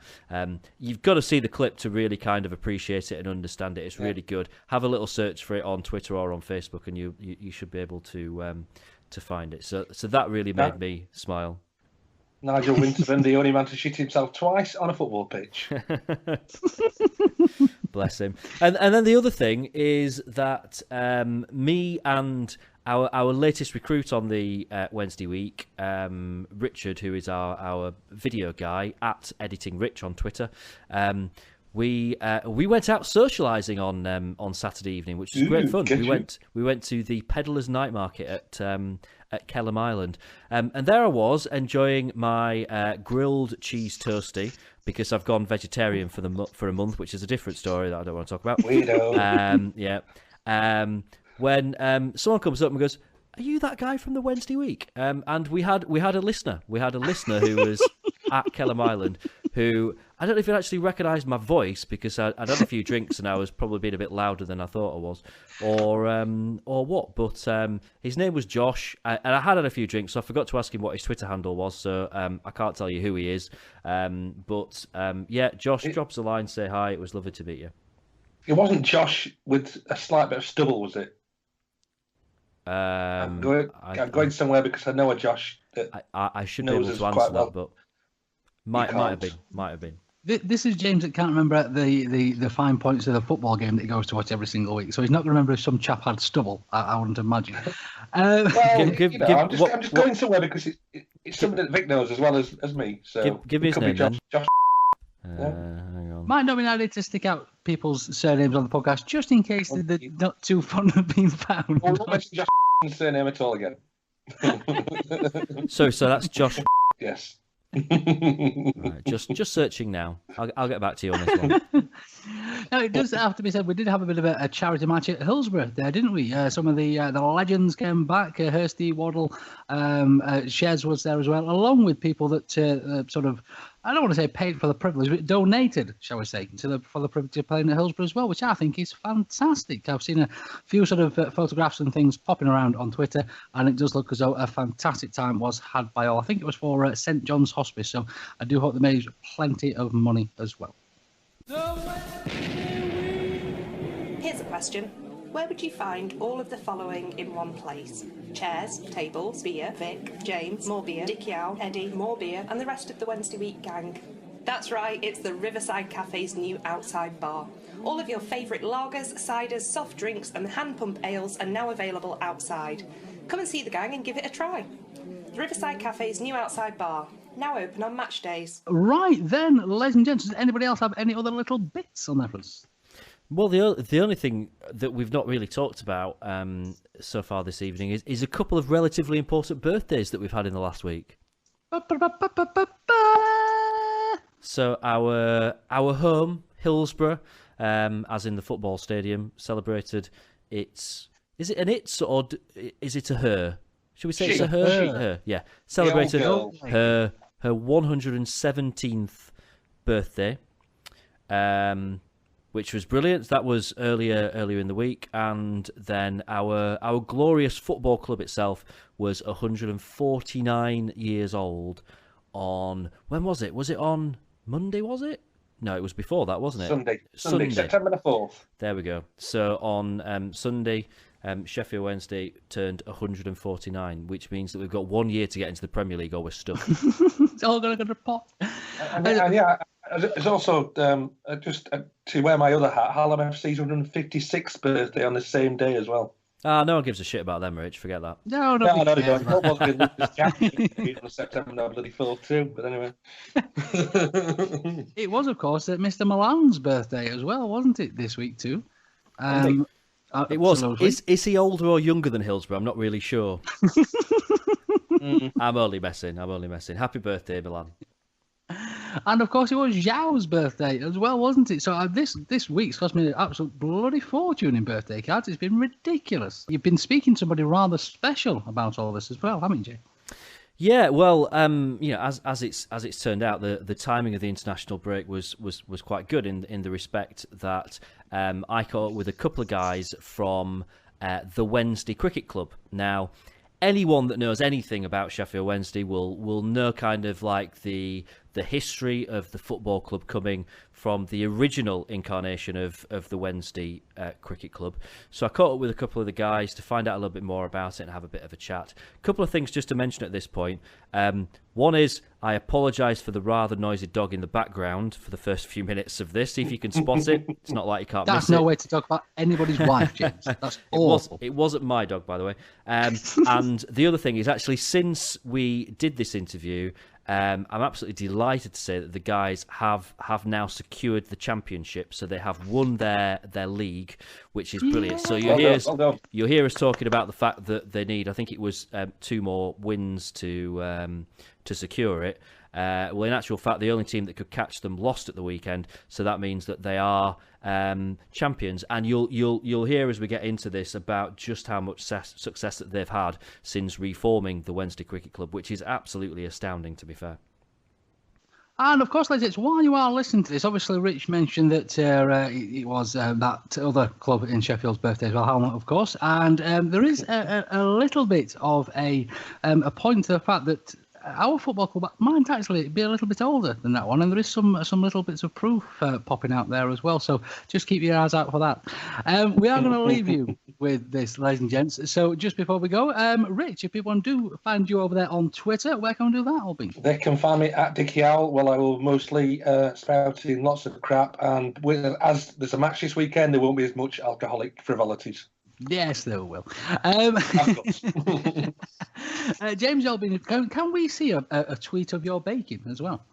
You've got to see the clip to really kind of appreciate it and understand it. It's really good. Have a little search for it on Twitter or on Facebook, and you should be able to find it. So that really made me smile. Nigel Winterburn, the only man to shit himself twice on a football pitch. Bless him. And then the other thing is that me and our latest recruit on the Wednesday week, Richard, who is our video guy at Editing Rich on Twitter, we went out socialising on Saturday evening, which was great fun. We went to the Pedlar's Night Market at Kelham Island, and there I was enjoying my grilled cheese toastie, because I've gone vegetarian for a month, which is a different story that I don't want to talk about. We know. When someone comes up and goes, "Are you that guy from the Wednesday week?" And we had a listener. We had a listener who was at Kelham Island, who I don't know if he actually recognised my voice, because I'd had a few drinks and I was probably being a bit louder than I thought I was, or what. But his name was Josh, and I had a few drinks, so I forgot to ask him what his Twitter handle was. So I can't tell you who he is. Josh, drops a line, say hi. It was lovely to meet you. It wasn't Josh with a slight bit of stubble, was it? I'm going somewhere because I know a Josh. I should be able to answer that, but might have been. This is James that can't remember the fine points of the football game that he goes to watch every single week, so he's not going to remember if some chap had stubble. I wouldn't imagine. I'm just going somewhere because it's something that Vic knows as well as me. So give me his name, Josh. Hang on. Might not be needed to stick out people's surnames on the podcast, just in case they're not too fond of being found. Well, not mention Josh's surname at all again. So that's Josh. Yes. Right, just searching now. I'll get back to you on this one. Now, it does have to be said, we did have a bit of a charity match at Hillsborough there, didn't we? Some of the legends came back. Hursty, Waddle, Shez was there as well, along with people that sort of, I don't want to say paid for the privilege, but donated, shall we say, for the privilege of playing at Hillsborough as well, which I think is fantastic. I've seen a few sort of photographs and things popping around on Twitter, and it does look as though a fantastic time was had by all. I think it was for St John's Hospice, so I do hope they made plenty of money as well. Here's a question. Where would you find all of the following in one place? Chairs, tables, beer, Vic, James, more beer, Dick Yow, Eddie, more beer, and the rest of the Wednesday week gang. That's right, it's the Riverside Cafe's new outside bar. All of your favourite lagers, ciders, soft drinks and hand pump ales are now available outside. Come and see the gang and give it a try. The Riverside Cafe's new outside bar, now open on match days. Right then, ladies and gents, does anybody else have any other little bits on that for us? Well, the only thing that we've not really talked about so far this evening is a couple of relatively important birthdays that we've had in the last week. So our home, Hillsborough, as in the football stadium, celebrated its... Is it an it's or is it a her? Should we say it's a her? Her, yeah. Celebrated her 117th birthday. Which was brilliant. That was earlier in the week, and then our glorious football club itself was 149 years old. On when was it? Was it on Monday? Was it? No, it was before that, wasn't it? Sunday, September the 4th. There we go. So on Sunday, Sheffield Wednesday turned 149, which means that we've got 1 year to get into the Premier League, or we're stuck. It's all going to go to pot. And it's also just to wear my other hat, Harlem FC's 156th birthday on the same day as well. No one gives a shit about them, Rich. Forget that. No, they don't. On September bloody 4th too. But anyway, it was, of course, Mr. Milan's birthday as well, wasn't it? This week too. It was. Is he older or younger than Hillsborough? I'm not really sure. I'm only messing. Happy birthday, Milan. And of course, it was Zhao's birthday as well, wasn't it? So this week's cost me an absolute bloody fortune in birthday cards. It's been ridiculous. You've been speaking to somebody rather special about all this as well, haven't you? Yeah, well, as it's turned out, the timing of the international break was quite good in the respect that I caught up with a couple of guys from the Wednesday Cricket Club. Now, anyone that knows anything about Sheffield Wednesday will know kind of like the history of the football club coming from the original incarnation of the Wednesday Cricket Club. So I caught up with a couple of the guys to find out a little bit more about it and have a bit of a chat. A couple of things just to mention at this point. One is I apologise for the rather noisy dog in the background for the first few minutes of this. See if you can spot it. It's not like you can't miss it. That's no way to talk about anybody's wife, James. That's awful. It wasn't my dog, by the way. And the other thing is actually since we did this interview, I'm absolutely delighted to say that the guys have now secured the championship, so they have won their league, which is brilliant. So you'll hear us talking about the fact that they need, I think it was 2 more wins to secure it. Well, in actual fact, the only team that could catch them lost at the weekend, so that means that they are champions. And you'll hear as we get into this about just how much success that they've had since reforming the Wednesday Cricket Club, which is absolutely astounding, to be fair. And of course, ladies, while you are listening to this, obviously Rich mentioned that it was that other club in Sheffield's birthday as well, Halmont, of course. And there is a little bit of a point to the fact that our football club might actually be a little bit older than that one, and there is some little bits of proof popping out there as well. So just keep your eyes out for that. We are going to leave you with this, ladies and gents. So just before we go, Rich, if people do find you over there on Twitter, where can we do that, Urby? They can find me at Dickie Owl. Well, I will mostly spouting lots of crap, and as there's a match this weekend, there won't be as much alcoholic frivolities. Yes, there will. James Albin, can we see a tweet of your baking as well?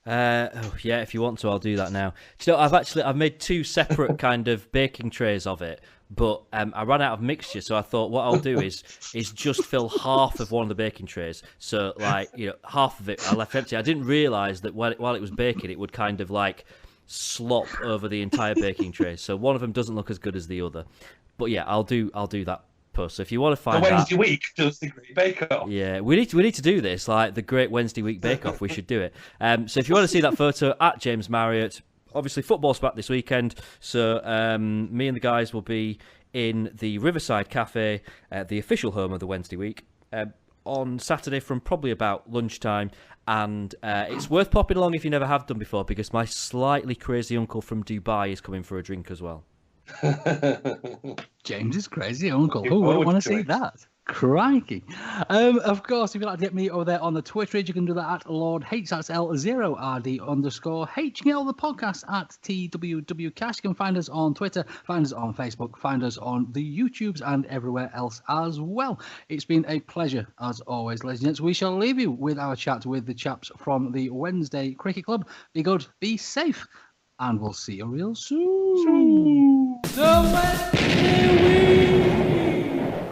Yeah, if you want to, I'll do that now. Do you know, I've made 2 separate kind of baking trays of it, but I ran out of mixture, so I thought what I'll do is just fill half of one of the baking trays. So half of it I left empty. I didn't realise that while it was baking, it would kind of like slop over the entire baking tray. So one of them doesn't look as good as the other. But yeah, I'll do that post. So if you want to find the Wednesday week does the Great Bake Off. Yeah, we need to do this, like the Great Wednesday Week Bake Off. We should do it. So if you want to see that photo at James Marriott, obviously football's back this weekend. So me and the guys will be in the Riverside Cafe, the official home of the Wednesday Week, on Saturday from probably about lunchtime. And it's worth popping along if you never have done before, because my slightly crazy uncle from Dubai is coming for a drink as well. James's crazy uncle. Who wouldn't want to see that? Crikey. Of course, if you'd like to get me over there on the Twitter, you can do that at Lord H. That's L0RD_H. You can get all the podcasts at TWWcast. You can find us on Twitter, find us on Facebook, find us on the YouTubes and everywhere else as well. It's been a pleasure, as always, ladies and gents. We shall leave you with our chat with the chaps from the Wednesday Cricket Club. Be good, be safe, and we'll see you real soon.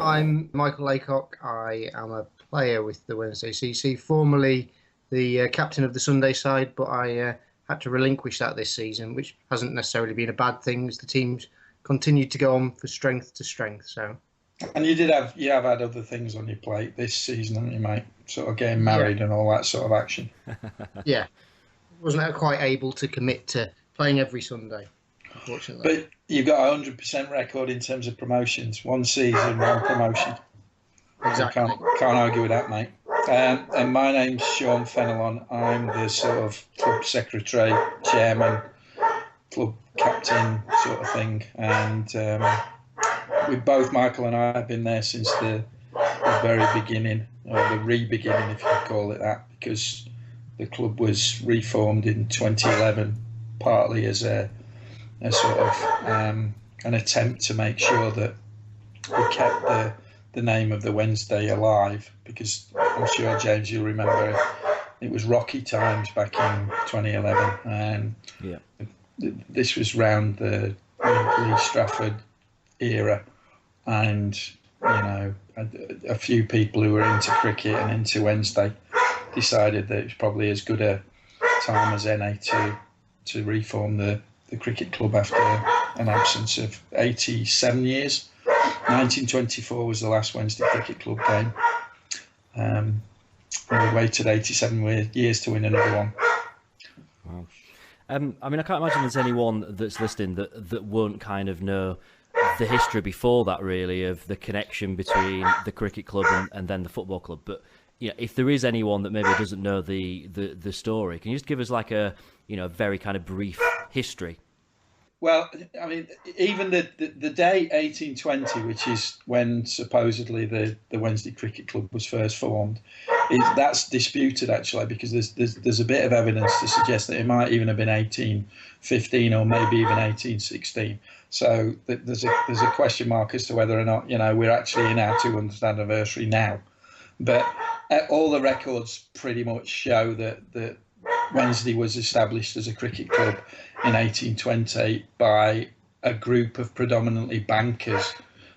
I'm Michael Laycock. I am a player with the Wednesday CC, formerly the captain of the Sunday side, but I had to relinquish that this season, which hasn't necessarily been a bad thing, as the team's continued to go on from strength to strength. So, and you have had other things on your plate this season, haven't you, mate? Sort of getting married and all that sort of action. Yeah, wasn't quite able to commit to playing every Sunday, unfortunately. But you've got a 100% record in terms of promotions. 1 season, 1 promotion. Exactly. Can't argue with that, mate. And my name's Sean Fenelon. I'm the sort of club secretary, chairman, club captain sort of thing. And we both, Michael and I, have been there since the very beginning, or the re-beginning, if you could call it that, because the club was reformed in 2011, partly as a sort of an attempt to make sure that we kept the name of the Wednesday alive, because I'm sure, James, you'll remember it was rocky times back in 2011, and this was round the Lee Strafford era, and a few people who were into cricket and into Wednesday decided that it was probably as good a time as any to reform the cricket club after an absence of 87 years. 1924 was the last Wednesday cricket club game. And we waited 87 years to win another one. Wow. I mean, I can't imagine there's anyone that's listening that won't kind of know the history before that, really, of the connection between the cricket club and then the football club. But if there is anyone that maybe doesn't know the story, can you just give us like a very kind of brief history? Well, I mean, even the day 1820, which is when supposedly the Wednesday Cricket Club was first formed, that's disputed actually, because there's a bit of evidence to suggest that it might even have been 1815 or maybe even 1816. So there's a question mark as to whether or not we're actually in our 200th anniversary now. But all the records pretty much show that Wednesday was established as a cricket club in 1820 by a group of predominantly bankers,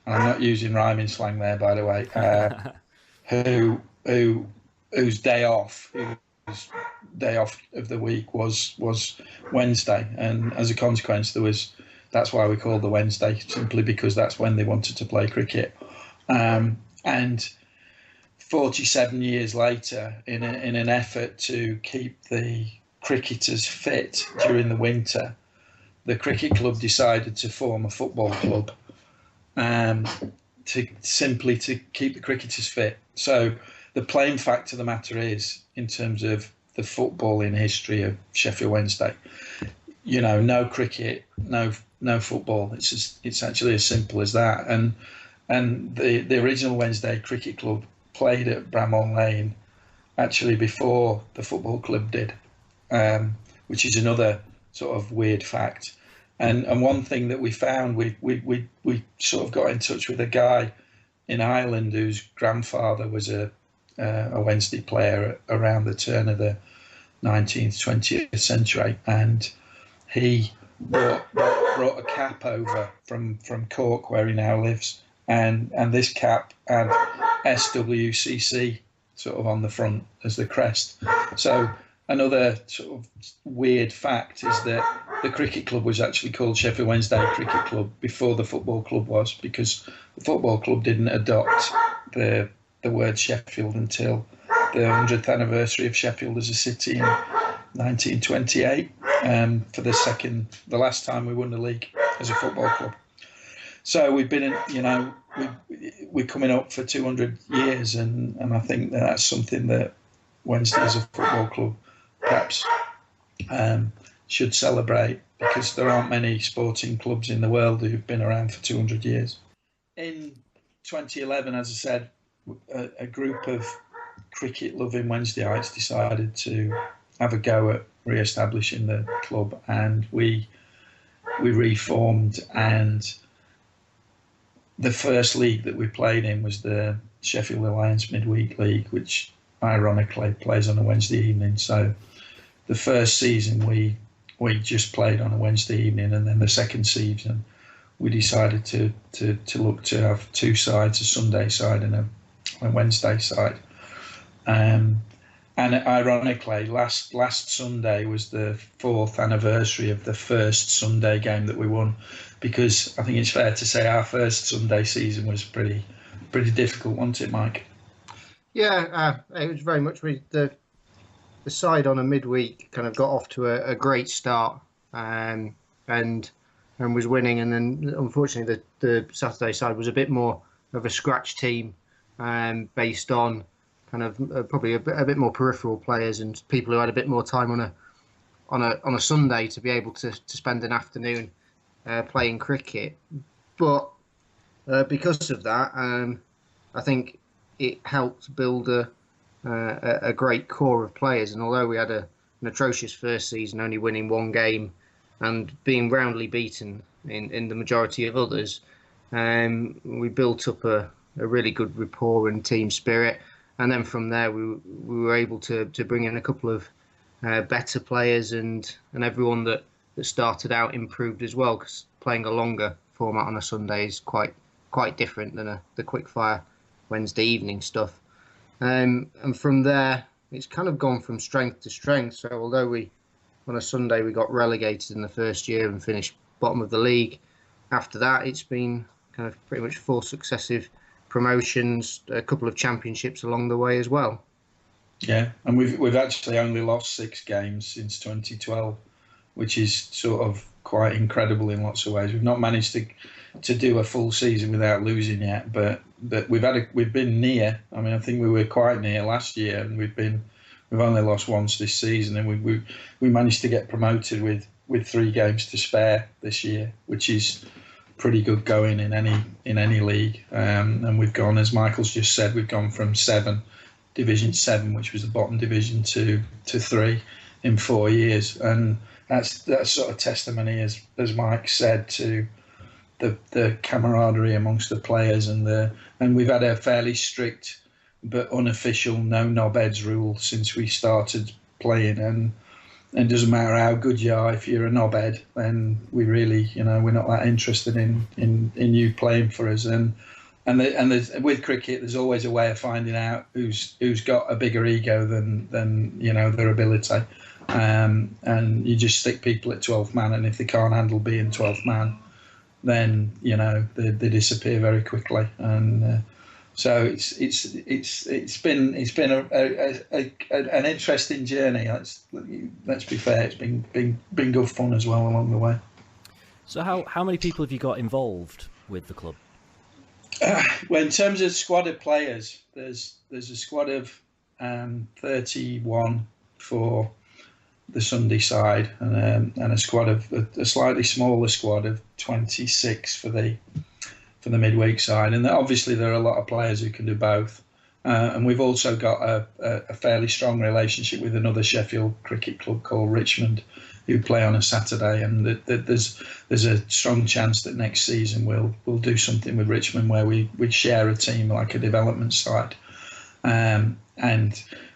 and I'm not using rhyming slang there, by the way, whose day off of the week was Wednesday, and as a consequence, that's why we call the Wednesday, simply because that's when they wanted to play cricket, and 47 years later, in an effort to keep the cricketers fit during the winter, the cricket club decided to form a football club to keep the cricketers fit. So the plain fact of the matter is, in terms of the footballing history of Sheffield Wednesday, no cricket, no football. It's actually as simple as that. And the original Wednesday Cricket Club played at Bramall Lane actually before the football club did, which is another sort of weird fact. And one thing that we found, we sort of got in touch with a guy in Ireland whose grandfather was a Wednesday player around the turn of the 19th, 20th century, and he brought a cap over from Cork, where he now lives, and this cap had SWCC sort of on the front as the crest. So another sort of weird fact is that the cricket club was actually called Sheffield Wednesday Cricket Club before the football club was, because the football club didn't adopt the word Sheffield until the 100th anniversary of Sheffield as a city in 1928, for the last time we won the league as a football club. So we've been in, we're coming up for 200 years, and I think that's something that Wednesday as a football club perhaps should celebrate, because there aren't many sporting clubs in the world who've been around for 200 years. In 2011, as I said, a group of cricket-loving Wednesdayites decided to have a go at re-establishing the club, and we reformed, and the first league that we played in was the Sheffield Alliance Midweek League, which ironically plays on a Wednesday evening. So the first season we just played on a Wednesday evening, and then the second season we decided to look to have two sides, a Sunday side and a Wednesday side. And ironically, last Sunday was the 4th anniversary of the first Sunday game that we won, because I think it's fair to say our first Sunday season was pretty difficult, wasn't it, Mike? Yeah, it was very much the side on a midweek kind of got off to a great start, and was winning, and then unfortunately the Saturday side was a bit more of a scratch team, based on kind of probably a bit more peripheral players and people who had a bit more time on a Sunday to be able to spend an afternoon playing cricket. But because of that, I think it helped build a great core of players. And although we had an atrocious first season, only winning one game and being roundly beaten in the majority of others, we built up a really good rapport and team spirit. And then from there, we were able to bring in a couple of better players, and everyone that started out improved as well, because playing a longer format on a Sunday is quite quite different than the quickfire Wednesday evening stuff. And from there, it's kind of gone from strength to strength. So although on a Sunday we got relegated in the first year and finished bottom of the league, after that it's been kind of pretty much 4 successive promotions, a couple of championships along the way as well. Yeah, and we've actually only lost 6 games since 2012, which is sort of quite incredible in lots of ways. We've not managed to do a full season without losing yet, but we've been near. I mean, I think we were quite near last year, and we've only lost once this season, and we managed to get promoted with 3 games to spare this year, which is pretty good going in any league. And we've gone, as Michael's just said, we've gone from Division 7, which was the bottom division, to 3 in 4 years, and that's sort of testimony, as Mike said, to the camaraderie amongst the players, and we've had a fairly strict but unofficial no knobheads rule since we started playing, and it doesn't matter how good you are, if you're a knobhead, then we really, we're not that interested in you playing for us. And with cricket, there's always a way of finding out who's got a bigger ego than their ability. And you just stick people at 12th man, and if they can't handle being 12th man, then they disappear very quickly. And so it's been an interesting journey. Let's be fair, it's been good fun as well along the way. So how many people have you got involved with the club? Well, in terms of squad of players, there's a squad of 31 for the Sunday side, and a squad of a slightly smaller squad of 26 for the midweek side. And obviously there are a lot of players who can do both. And we've also got a fairly strong relationship with another Sheffield cricket club called Richmond, who play on a Saturday, and there's a strong chance that next season we'll do something with Richmond where we share a team, like a development side. And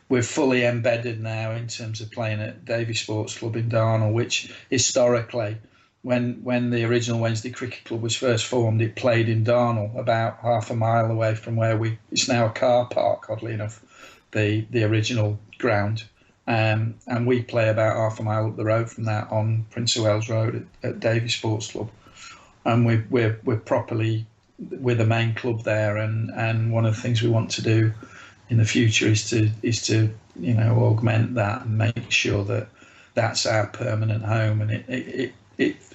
we're fully embedded now in terms of playing at Davy Sports Club in Darnall, which historically, when the original Wednesday Cricket Club was first formed, it played in Darnall, about half a mile away from where it's now a car park, oddly enough, the original ground. And we play about half a mile up the road from that on Prince of Wales Road at Davy Sports Club. And we're the main club there, and one of the things we want to do in the future is to augment that and make sure that that's our permanent home, and it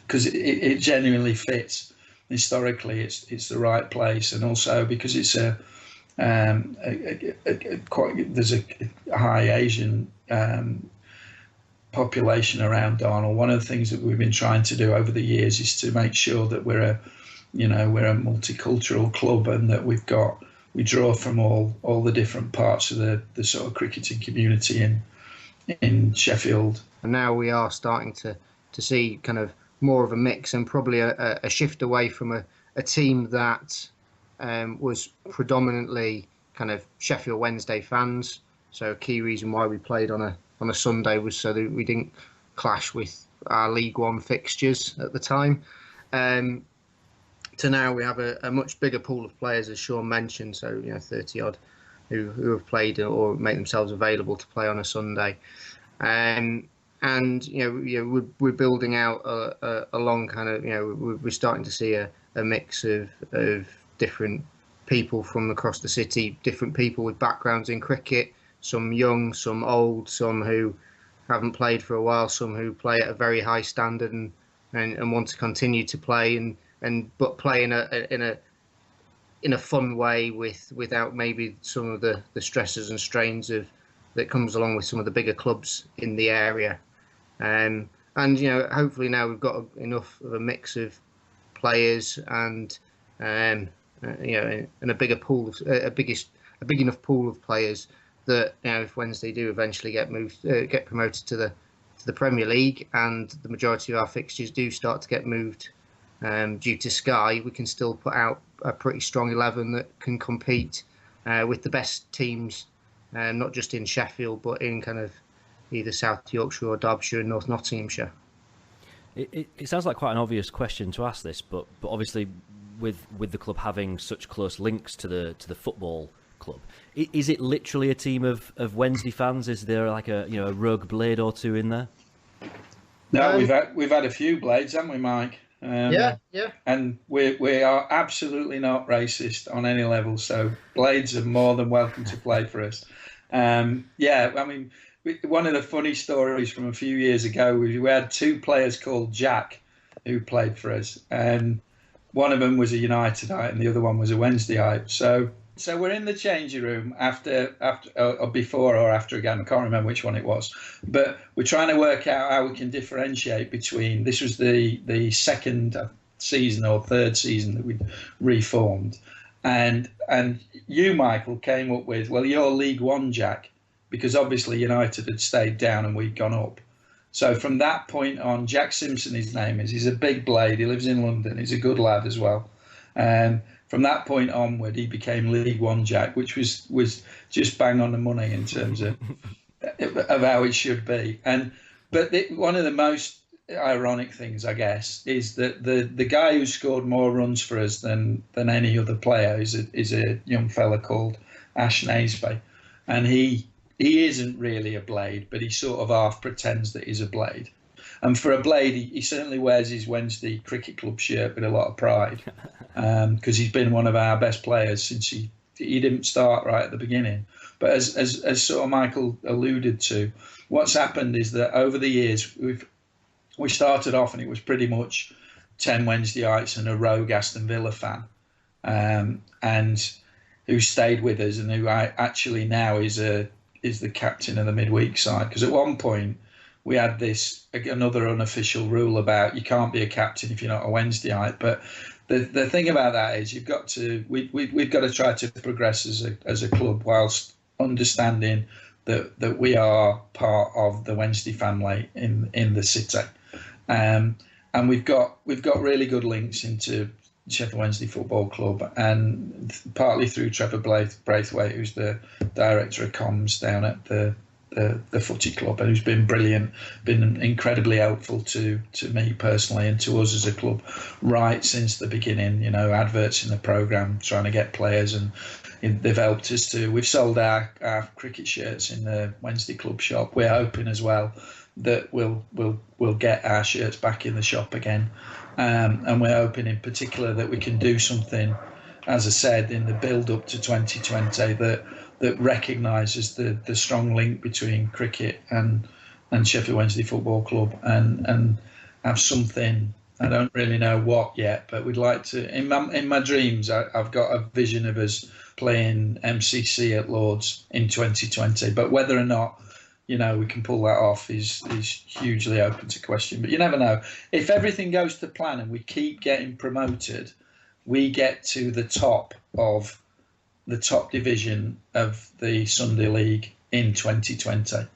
because it genuinely fits. Historically, it's the right place, and also because it's there's a high Asian population around Darnall. One of the things that we've been trying to do over the years is to make sure that we're a multicultural club, and that we draw from all the different parts of the sort of cricketing community in Sheffield. And now we are starting to see kind of more of a mix, and probably a shift away from a team that was predominantly kind of Sheffield Wednesday fans. So a key reason why we played on a Sunday was so that we didn't clash with our League One fixtures at the time. To now we have a much bigger pool of players, as Sean mentioned, so 30 odd who have played or make themselves available to play on a Sunday, and we're building out a long kind of we're starting to see a mix of different people from across the city, different people with backgrounds in cricket, some young, some old, some who haven't played for a while, some who play at a very high standard and want to continue to play but play in a fun way without maybe some of the stresses and strains that comes along with some of the bigger clubs in the area. And hopefully now we've got enough of a mix of players and a bigger pool, a big enough pool of players that if Wednesday do eventually get promoted to the Premier League, and the majority of our fixtures do start to get moved due to Sky, we can still put out a pretty strong 11 that can compete with the best teams, not just in Sheffield but in kind of either South Yorkshire or Derbyshire and North Nottinghamshire. It sounds like quite an obvious question to ask this, but obviously with the club having such close links to the football club, is it literally a team of Wednesday fans? Is there like a rogue blade or two in there? No, we've had a few blades, haven't we, Mike? Yeah. And we are absolutely not racist on any level. So blades are more than welcome to play for us. Yeah, I mean, one of the funny stories from a few years ago, we had two players called Jack who played for us, and one of them was a Unitedite and the other one was a Wednesdayite. So we're in the changing room after or before or after a game. I can't remember which one it was, but we're trying to work out how we can differentiate between. This was the second season or third season that we'd reformed, and you, Michael, came up with, well, you're League One, Jack, because obviously United had stayed down and we'd gone up. So from that point on, Jack Simpson, his name is. He's a big blade. He lives in London. He's a good lad as well. From that point onward, he became League One Jack, which was just bang on the money in terms of how it should be. But one of the most ironic things, I guess, is that the guy who scored more runs for us than any other player is a young fella called Ash Naisby, and he isn't really a blade, but he sort of half pretends that he's a blade. And for a blade, he certainly wears his Wednesday Cricket Club shirt with a lot of pride, because he's been one of our best players since he didn't start right at the beginning. But as sort of Michael alluded to, what's happened is that over the years we started off and it was pretty much 10 Wednesdayites and a rogue Aston Villa fan, and who stayed with us and who actually now is the captain of the midweek side. Because at one point we had another unofficial rule about you can't be a captain if you're not a Wednesdayite. But the thing about that is we've got to try to progress as a club whilst understanding that we are part of the Wednesday family in the city, and we've got really good links into Sheffield Wednesday Football Club, and partly through Trevor Braithwaite, who's the director of comms down at the footy club, and who's been brilliant, been incredibly helpful to me personally and to us as a club right since the beginning. Adverts in the programme, trying to get players, and they've helped us too. We've sold our cricket shirts in the Wednesday club shop. We're hoping as well that we'll get our shirts back in the shop again. And we're hoping in particular that we can do something, as I said, in the build-up to 2020 that recognises the strong link between cricket and Sheffield Wednesday Football Club, and have something. I don't really know what yet, but we'd like to. In my dreams, I've got a vision of us playing MCC at Lords in 2020. But whether or not we can pull that off is hugely open to question. But you never know. If everything goes to plan and we keep getting promoted, we get to the top of the top division of the Sunday League in 2020.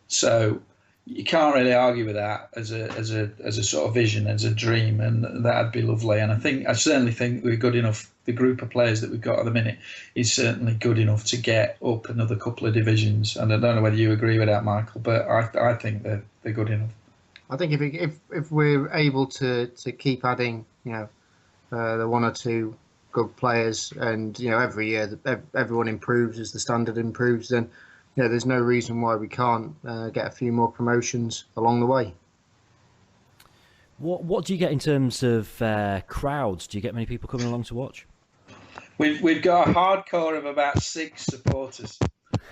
So you can't really argue with that as a sort of vision, as a dream, and that'd be lovely. And I certainly think we're good enough. The group of players that we've got at the minute is certainly good enough to get up another couple of divisions. And I don't know whether you agree with that, Michael, but I think they're good enough. I think if we're able to keep adding, the one or two good players, and every year everyone improves as the standard improves, then there's no reason why we can't get a few more promotions along the way. What do you get in terms of crowds? Do you get many people coming along to watch? We've got a hardcore of about 6 supporters.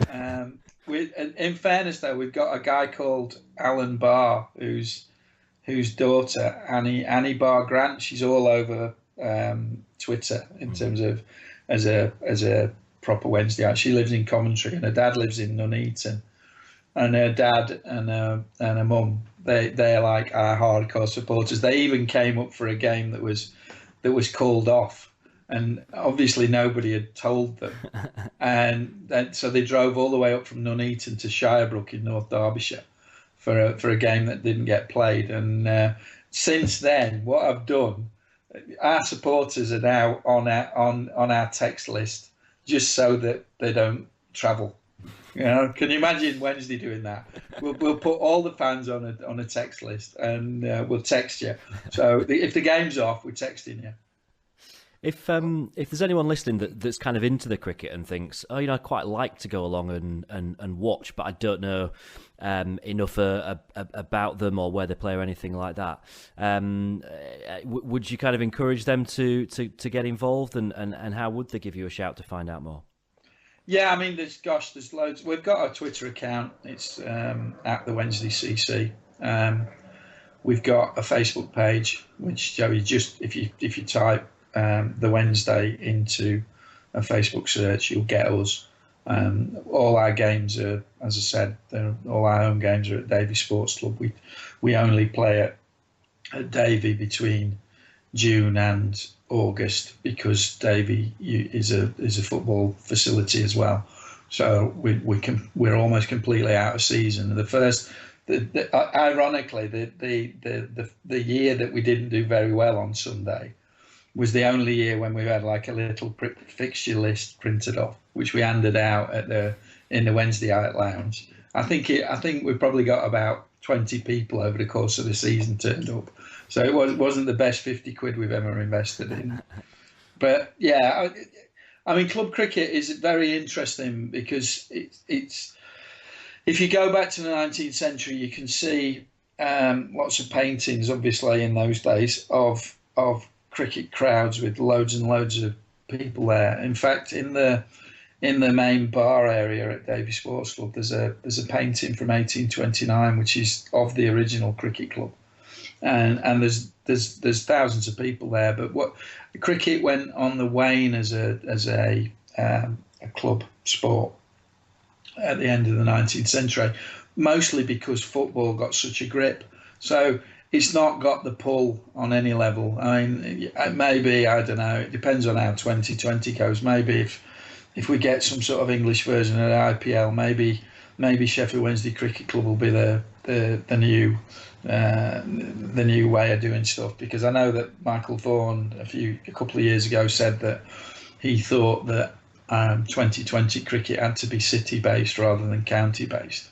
In fairness, though, we've got a guy called Alan Barr, whose daughter Annie Barr Grant. She's all over Twitter in terms of as a proper Wednesday. She lives in Coventry, and her dad lives in Nuneaton. And her dad and her mum, they're like our hardcore supporters. They even came up for a game that was called off. And obviously nobody had told them, and so they drove all the way up from Nuneaton to Shirebrook in North Derbyshire for a game that didn't get played. And since then, what I've done, our supporters are now on our text list, just so that they don't travel. You know, can you imagine Wednesday doing that? We'll put all the fans on a text list, and we'll text you. So if the game's off, we're texting you. If there's anyone listening that's kind of into the cricket and thinks, oh, I'd quite like to go along and watch, but I don't know enough about them or where they play or anything like that, would you kind of encourage them to get involved, and how would they give you a shout to find out more? Yeah, I mean, there's loads. We've got a Twitter account. It's at the Wednesday CC. We've got a Facebook page, which Joey, just if you type the Wednesday into a Facebook search, you'll get us. All our games are, as I said, all our home games are at Davy Sports Club. We only play at Davy between June and August, because Davy is a football facility as well. So we're almost completely out of season. Ironically, the year that we didn't do very well on Sunday was the only year when we had like a little fixture list printed off, which we handed out in the Wednesday Out Lounge. I think we probably got about 20 people over the course of the season turned up. So it wasn't the best 50 quid we've ever invested in. But yeah, I mean, club cricket is very interesting because it's if you go back to the 19th century, you can see lots of paintings, obviously, in those days of cricket crowds with loads and loads of people there. In fact, in the main bar area at Davy Sports Club, there's a painting from 1829, which is of the original cricket club. And there's thousands of people there, but cricket went on the wane as a club sport at the end of the 19th century, mostly because football got such a grip. So it's not got the pull on any level. I mean, maybe, I don't know, it depends on how 2020 goes. Maybe if we get some sort of English version of the IPL, maybe Sheffield Wednesday Cricket Club will be the new way of doing stuff, because I know that Michael Vaughan a couple of years ago said that he thought that 2020 cricket had to be city based rather than county based,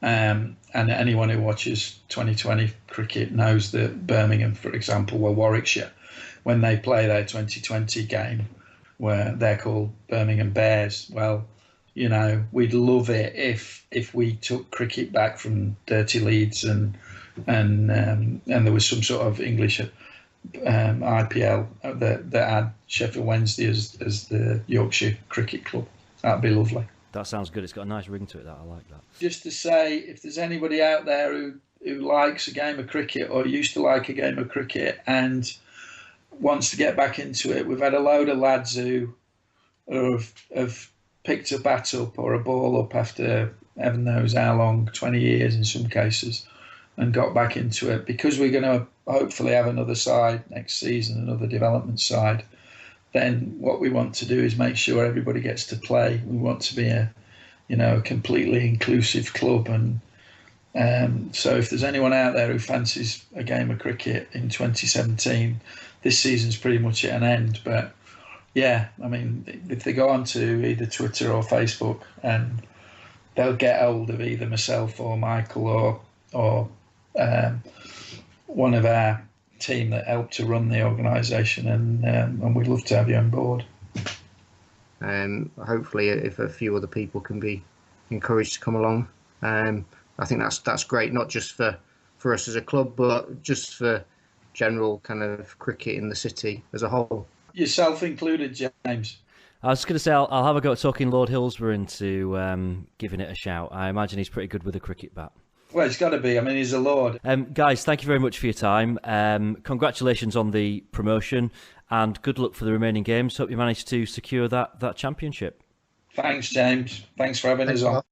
and anyone who watches 2020 cricket knows that Birmingham, for example, or Warwickshire, when they play their 2020 game, where they're called Birmingham Bears, well, you know, we'd love it if we took cricket back from dirty Leeds and there was some sort of English IPL that had Sheffield Wednesday as the Yorkshire Cricket Club. That'd be lovely. That sounds good. It's got a nice ring to it. I like that. Just to say, if there's anybody out there who likes a game of cricket or used to like a game of cricket and wants to get back into it, we've had a load of lads who have picked a bat up or a ball up after heaven knows how long, 20 years in some cases, and got back into it, because we're going to hopefully have another side next season, another development side. Then what we want to do is make sure everybody gets to play. We want to be a completely inclusive club, and so if there's anyone out there who fancies a game of cricket in 2017, this season's pretty much at an end. But yeah, I mean, if they go on to either Twitter or Facebook, and they'll get hold of either myself or Michael or one of our team that helped to run the organisation, and we'd love to have you on board. Hopefully, if a few other people can be encouraged to come along, I think that's great, not just for us as a club, but just for general kind of cricket in the city as a whole. Yourself included, James. I was going to say I'll have a go at talking Lord Hillsborough into giving it a shout. I imagine he's pretty good with a cricket bat. Well, it's got to be. I mean, he's a lord. Guys, thank you very much for your time. Congratulations on the promotion, and good luck for the remaining games. Hope you manage to secure that championship. Thanks, James. Thanks for having us on.